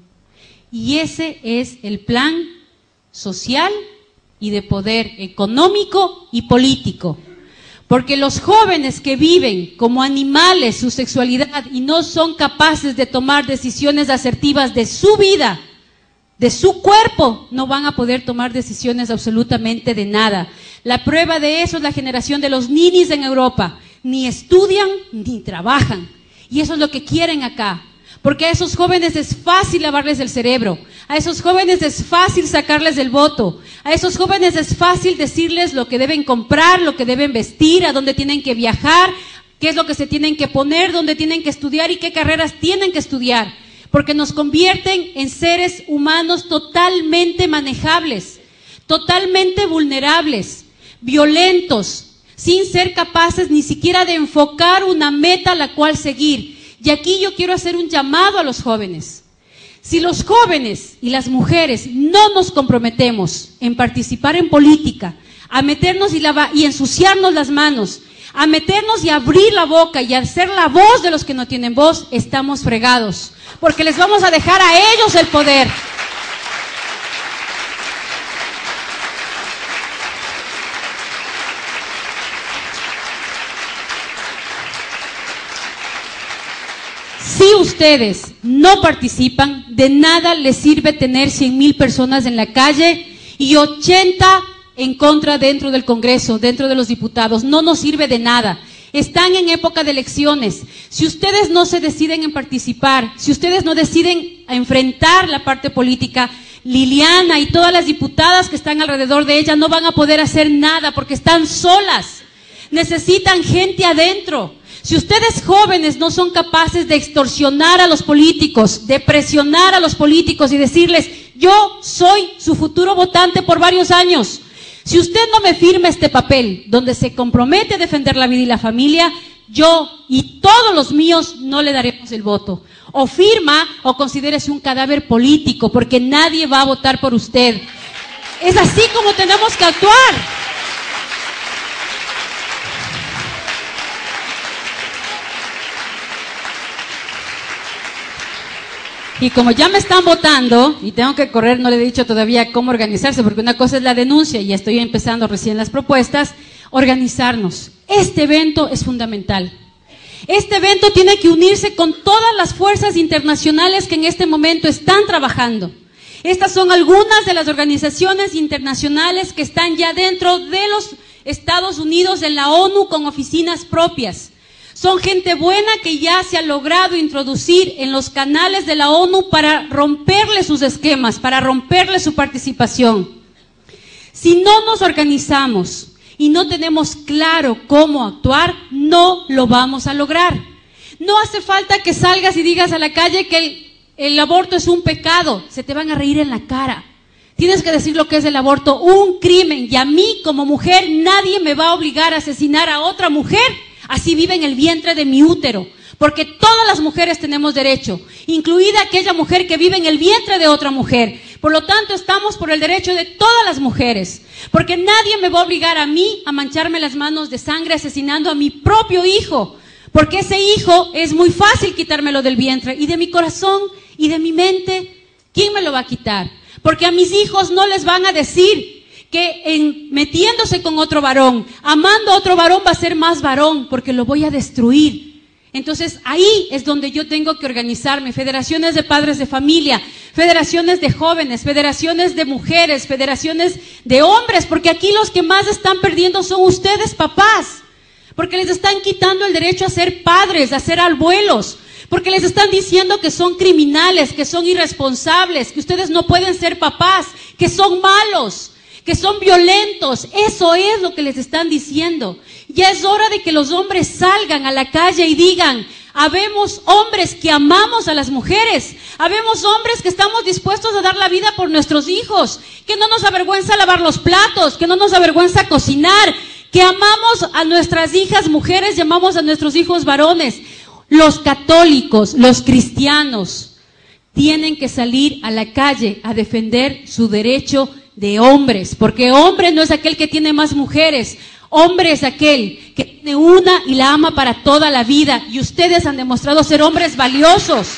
Y ese es el plan social y de poder económico y político. Porque los jóvenes que viven como animales su sexualidad y no son capaces de tomar decisiones asertivas de su vida, de su cuerpo, no van a poder tomar decisiones absolutamente de nada. La prueba de eso es la generación de los ninis en Europa. Ni estudian ni trabajan. Y eso es lo que quieren acá. Porque a esos jóvenes es fácil lavarles el cerebro, a esos jóvenes es fácil sacarles el voto, a esos jóvenes es fácil decirles lo que deben comprar, lo que deben vestir, a dónde tienen que viajar, qué es lo que se tienen que poner, dónde tienen que estudiar y qué carreras tienen que estudiar, porque nos convierten en seres humanos totalmente manejables, totalmente vulnerables, violentos, sin ser capaces ni siquiera de enfocar una meta a la cual seguir. Y aquí yo quiero hacer un llamado a los jóvenes. Si los jóvenes y las mujeres no nos comprometemos en participar en política, a meternos y ensuciarnos las manos, a meternos y abrir la boca y a ser la voz de los que no tienen voz, estamos fregados, porque les vamos a dejar a ellos el poder. Si ustedes no participan, de nada les sirve tener 100,000 personas en la calle y 80 en contra dentro del Congreso, dentro de los diputados. No nos sirve de nada. Están en época de elecciones. Si ustedes no se deciden en participar, si ustedes no deciden enfrentar la parte política, Liliana y todas las diputadas que están alrededor de ella no van a poder hacer nada porque están solas. Necesitan gente adentro. Si ustedes jóvenes no son capaces de extorsionar a los políticos, de presionar a los políticos y decirles, yo soy su futuro votante por varios años, si usted no me firma este papel donde se compromete a defender la vida y la familia, yo y todos los míos no le daremos el voto. O firma o considérese un cadáver político, porque nadie va a votar por usted. Es así como tenemos que actuar. Y como ya me están votando y tengo que correr, no le he dicho todavía cómo organizarse, porque una cosa es la denuncia y estoy empezando recién las propuestas, organizarnos. Este evento es fundamental. Este evento tiene que unirse con todas las fuerzas internacionales que en este momento están trabajando. Estas son algunas de las organizaciones internacionales que están ya dentro de los Estados Unidos, en la ONU, con oficinas propias. Son gente buena que ya se ha logrado introducir en los canales de la ONU para romperle sus esquemas, para romperle su participación. Si no nos organizamos y no tenemos claro cómo actuar, no lo vamos a lograr. No hace falta que salgas y digas a la calle que el aborto es un pecado, se te van a reír en la cara. Tienes que decir lo que es el aborto, un crimen, y a mí como mujer nadie me va a obligar a asesinar a otra mujer. Así vive en el vientre de mi útero, porque todas las mujeres tenemos derecho, incluida aquella mujer que vive en el vientre de otra mujer. Por lo tanto, estamos por el derecho de todas las mujeres, porque nadie me va a obligar a mí a mancharme las manos de sangre asesinando a mi propio hijo, porque ese hijo es muy fácil quitármelo del vientre y de mi corazón y de mi mente. ¿Quién me lo va a quitar? Porque a mis hijos no les van a decir que metiéndose con otro varón, amando a otro varón, va a ser más varón, porque lo voy a destruir. Entonces ahí es donde yo tengo que organizarme, federaciones de padres de familia, federaciones de jóvenes, federaciones de mujeres, federaciones de hombres, porque aquí los que más están perdiendo son ustedes, papás, porque les están quitando el derecho a ser padres, a ser abuelos, porque les están diciendo que son criminales, que son irresponsables, que ustedes no pueden ser papás, que son malos, que son violentos. Eso es lo que les están diciendo. Ya es hora de que los hombres salgan a la calle y digan, habemos hombres que amamos a las mujeres, habemos hombres que estamos dispuestos a dar la vida por nuestros hijos, que no nos avergüenza lavar los platos, que no nos avergüenza cocinar, que amamos a nuestras hijas mujeres y amamos a nuestros hijos varones. Los católicos, los cristianos, tienen que salir a la calle a defender su derecho de hombres, porque hombre no es aquel que tiene más mujeres, hombre es aquel que tiene una y la ama para toda la vida, y ustedes han demostrado ser hombres valiosos.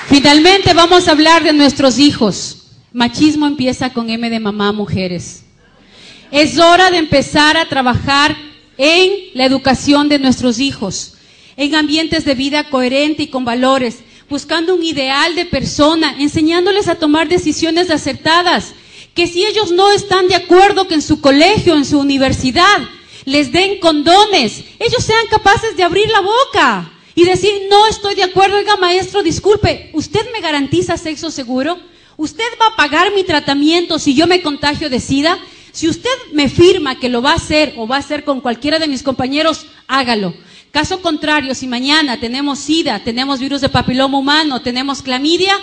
Finalmente vamos a hablar de nuestros hijos. Machismo empieza con M de mamá, mujeres. Es hora de empezar a trabajar en la educación de nuestros hijos, en ambientes de vida coherente y con valores, buscando un ideal de persona, enseñándoles a tomar decisiones acertadas, que si ellos no están de acuerdo que en su colegio, en su universidad, les den condones, ellos sean capaces de abrir la boca y decir, no estoy de acuerdo, oiga maestro, disculpe, ¿usted me garantiza sexo seguro? ¿Usted va a pagar mi tratamiento si yo me contagio de SIDA? Si usted me firma que lo va a hacer o va a hacer con cualquiera de mis compañeros, hágalo. Caso contrario, si mañana tenemos SIDA, tenemos virus de papiloma humano, tenemos clamidia,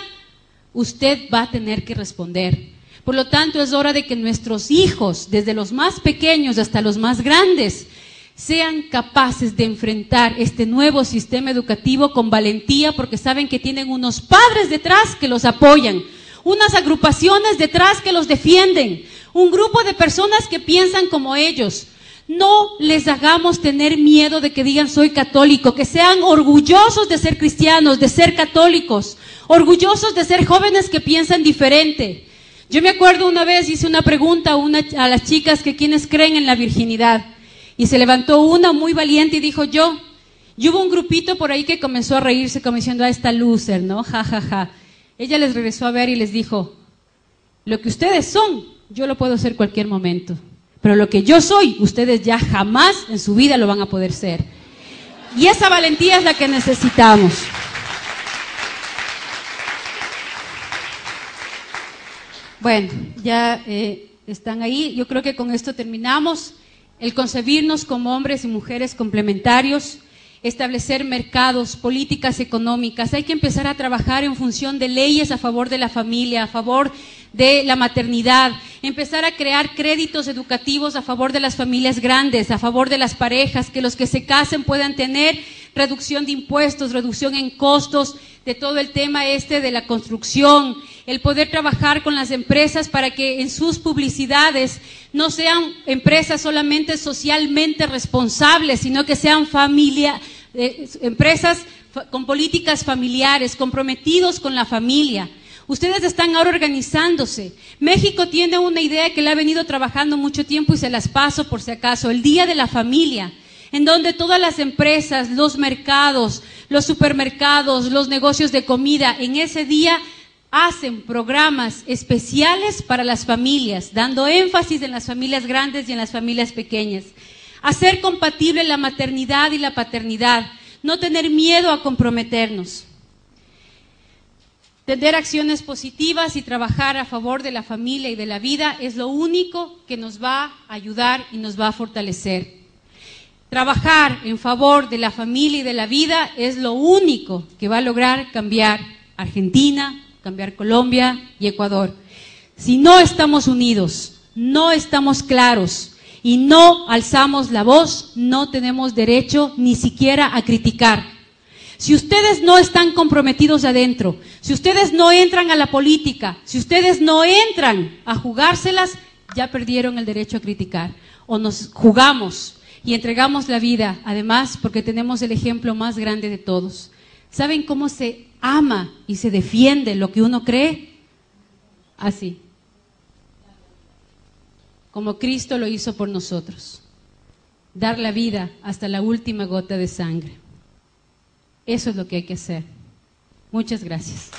usted va a tener que responder. Por lo tanto, es hora de que nuestros hijos, desde los más pequeños hasta los más grandes, sean capaces de enfrentar este nuevo sistema educativo con valentía, porque saben que tienen unos padres detrás que los apoyan, unas agrupaciones detrás que los defienden, un grupo de personas que piensan como ellos. No les hagamos tener miedo de que digan soy católico, que sean orgullosos de ser cristianos, de ser católicos, orgullosos de ser jóvenes que piensan diferente. Yo me acuerdo una vez hice una pregunta a las chicas que quienes creen en la virginidad, y se levantó una muy valiente y dijo yo. Y hubo un grupito por ahí que comenzó a reírse como diciendo a esta loser, ¿no? Ja, ja, ja. Ella les regresó a ver y les dijo, lo que ustedes son, yo lo puedo ser cualquier momento. Pero lo que yo soy, ustedes ya jamás en su vida lo van a poder ser. Y esa valentía es la que necesitamos. Bueno, ya están ahí. Yo creo que con esto terminamos. El concebirnos como hombres y mujeres complementarios, establecer mercados, políticas económicas. Hay que empezar a trabajar en función de leyes a favor de la familia, a favor de la maternidad, empezar a crear créditos educativos a favor de las familias grandes, a favor de las parejas, que los que se casen puedan tener reducción de impuestos, reducción en costos, de todo el tema de la construcción, el poder trabajar con las empresas para que en sus publicidades no sean empresas solamente socialmente responsables, sino que sean empresas con políticas familiares, comprometidos con la familia. Ustedes están ahora organizándose. México tiene una idea que la ha venido trabajando mucho tiempo y se las paso por si acaso, el Día de la Familia, en donde todas las empresas, los mercados, los supermercados, los negocios de comida, en ese día hacen programas especiales para las familias, dando énfasis en las familias grandes y en las familias pequeñas. Hacer compatible la maternidad y la paternidad, no tener miedo a comprometernos. Tener acciones positivas y trabajar a favor de la familia y de la vida es lo único que nos va a ayudar y nos va a fortalecer. Trabajar en favor de la familia y de la vida es lo único que va a lograr cambiar Argentina, cambiar Colombia y Ecuador. Si no estamos unidos, no estamos claros y no alzamos la voz, no tenemos derecho ni siquiera a criticar. Si ustedes no están comprometidos adentro, si ustedes no entran a la política, si ustedes no entran a jugárselas, ya perdieron el derecho a criticar. O nos jugamos y entregamos la vida, además, porque tenemos el ejemplo más grande de todos. ¿Saben cómo se ama y se defiende lo que uno cree? Así. Como Cristo lo hizo por nosotros. Dar la vida hasta la última gota de sangre. Eso es lo que hay que hacer. Muchas gracias.